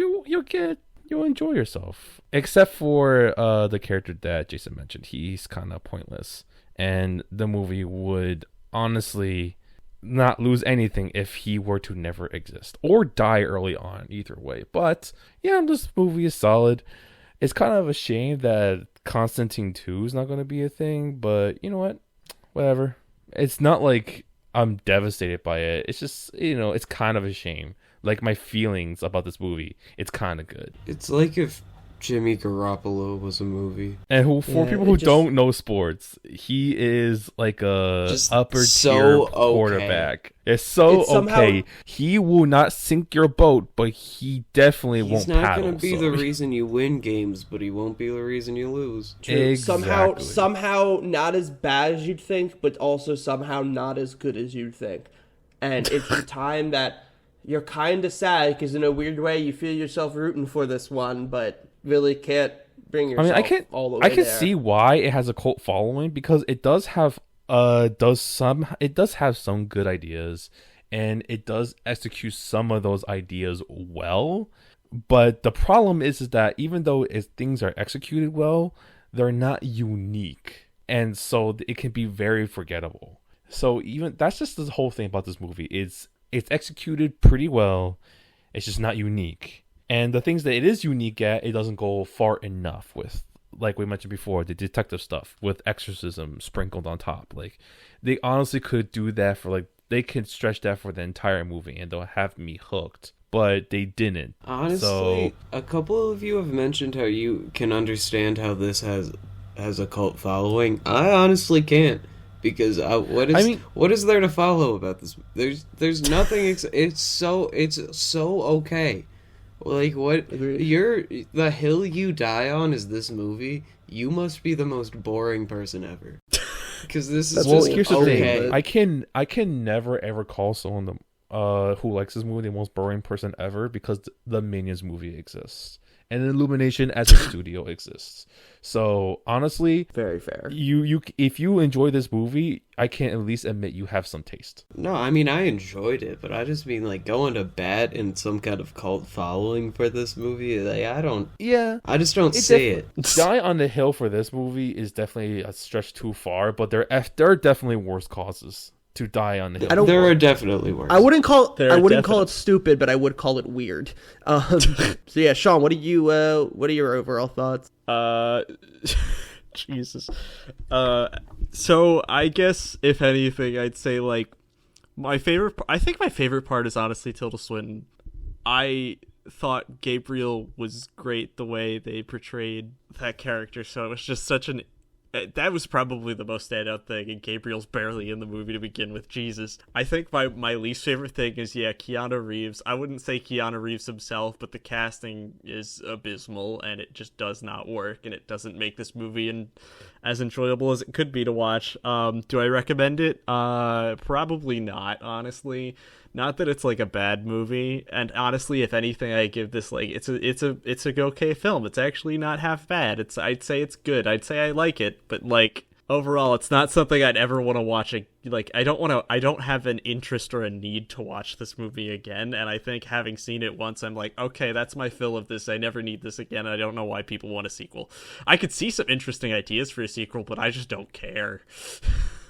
enjoy yourself. Except for the character that Jason mentioned. He's kind of pointless. And the movie would honestly not lose anything if he were to never exist. Or die early on, either way. But, yeah, this movie is solid. It's kind of a shame that Constantine 2 is not going to be a thing. But, you know what? Whatever. It's not like I'm devastated by it. It's just, it's kind of a shame. Like, my feelings about this movie, it's kind of good. It's like if Jimmy Garoppolo was a movie. And for people who don't know sports, he is like a just upper tier quarterback. Okay. It's okay. He will not sink your boat, but he definitely won't paddle. He's not going to be the reason you win games, but he won't be the reason you lose. True. Exactly. Somehow not as bad as you'd think, but also somehow not as good as you'd think. And it's the time that you're kind of sad because in a weird way you feel yourself rooting for this one, but really can't bring yourself all the way there. I can see why it has a cult following because it does have some good ideas and it does execute some of those ideas well. But the problem is that even though things are executed well, they're not unique, and so it can be very forgettable. So even that's just the whole thing about this movie. It's executed pretty well. It's just not unique. And the things that it is unique at, it doesn't go far enough with. Like we mentioned before, the detective stuff with exorcism sprinkled on top. Like, they honestly could do that they could stretch that for the entire movie and they'll have me hooked. But they didn't. Honestly, a couple of you have mentioned how you can understand how this has a cult following. I honestly can't. Because what is there to follow about this? There's nothing. It's so okay. Like, what the hill you die on is this movie. You must be the most boring person ever. Because this is here's the thing. I can never ever call someone who likes this movie the most boring person ever because the Minions movie exists and Illumination as a studio exists. So honestly, very fair. You if you enjoy this movie, I can at least admit you have some taste. No, I mean I enjoyed it, but I just mean like going to bat in some kind of cult following for this movie. Like I just don't see it. Die on the hill for this movie is definitely a stretch too far, but there are definitely worse causes to die on the hill. There are definitely worse. I wouldn't call it stupid, but I would call it weird. So yeah, Sean, what are your overall thoughts? Jesus. So I guess if anything, I'd say like my favorite part is honestly Tilda Swinton. I thought Gabriel was great the way they portrayed that character. So it was just that was probably the most standout thing, and Gabriel's barely in the movie to begin with. Jesus. I think my least favorite thing is, Keanu Reeves. I wouldn't say Keanu Reeves himself, but the casting is abysmal, and it just does not work, and it doesn't make this movie as enjoyable as it could be to watch. Do I recommend it? Probably not, honestly. Not that it's like a bad movie, and honestly, if anything, I give this like it's a okay film. It's actually not half bad. I'd say it's good. I'd say I like it, but like overall, it's not something I'd ever want to watch. Like, I don't have an interest or a need to watch this movie again. And I think having seen it once, I'm like, okay, that's my fill of this. I never need this again. I don't know why people want a sequel. I could see some interesting ideas for a sequel, but I just don't care.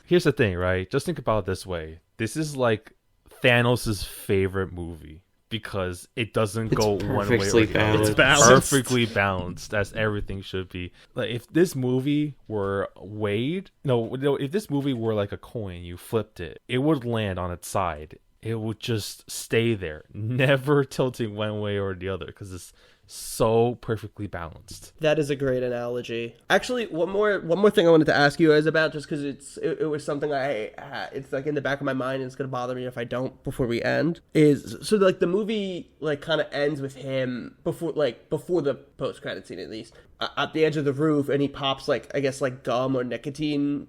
Here's the thing, right? Just think about it this way. This is like Thanos' favorite movie because it doesn't go one way or the other. It's balanced. Perfectly balanced, as everything should be. Like if this movie were if this movie were like a coin, you flipped it, it would land on its side. It would just stay there, never tilting one way or the other, because it's so perfectly balanced. That is a great analogy. Actually, one more thing I wanted to ask you guys about, just because it was something it's like in the back of my mind, and it's gonna bother me if I don't before we end. Is so like the movie like kind of ends with him before the post credit scene, at least at the edge of the roof, and he pops like, I guess, like gum or nicotine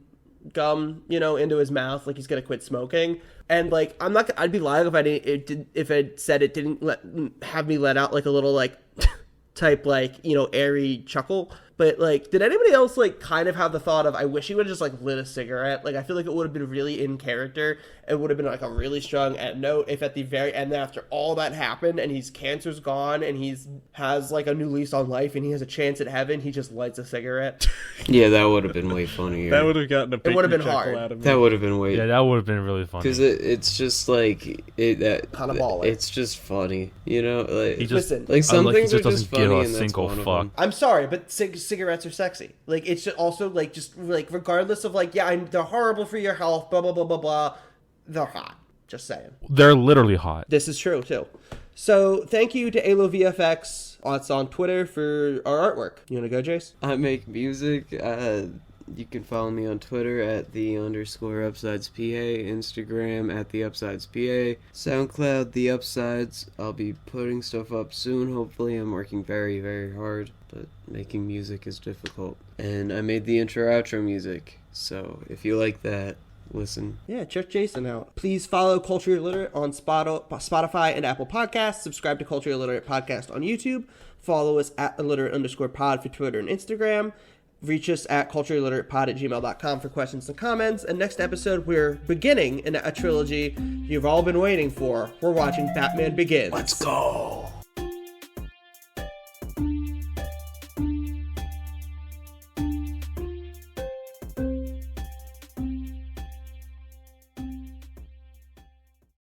gum, into his mouth, like he's gonna quit smoking. And like I'd be lying if it said it didn't have me let out like a little like type like airy chuckle. But like, did anybody else like kind of have the thought of, I wish he would have just like lit a cigarette? Like I feel like it would have been really in character. It would have been like a really strong note if at the very end, after all that happened and his cancer's gone and has like a new lease on life and he has a chance at heaven, he just lights a cigarette. Yeah, that would have been way funnier. That would have gotten a big been chuckle hard. out of me. That would have been way. Yeah, that would have been really funny. Because it's just like Kind of baller. It's just funny, like He just Listen, like some like, he things just are just doesn't give funny, a and that's single one of fuck. them. I'm sorry, but cigarettes are sexy. Like it's just also like, just like, regardless of like, they're horrible for your health, blah blah blah blah blah, they're hot. Just saying. They're literally hot. This is true too. So thank you to Alo VFX. It's on Twitter for our artwork. You want to go, Jace? I make music. You can follow me on Twitter at @the_UpsidesPA, Instagram at @the_UpsidesPA, SoundCloud The Upsides. I'll be putting stuff up soon. Hopefully, I'm working very, very hard, but making music is difficult. And I made the intro/outro music, so if you like that, listen. Yeah, check Jason out. Please follow Culture Illiterate on Spotify and Apple Podcasts. Subscribe to Culture Illiterate Podcast on YouTube. Follow us at illiterate_pod for Twitter and Instagram. Reach us at cultureilliteratepod@gmail.com for questions and comments. And next episode, we're beginning a trilogy you've all been waiting for. We're watching Batman Begins. Let's go!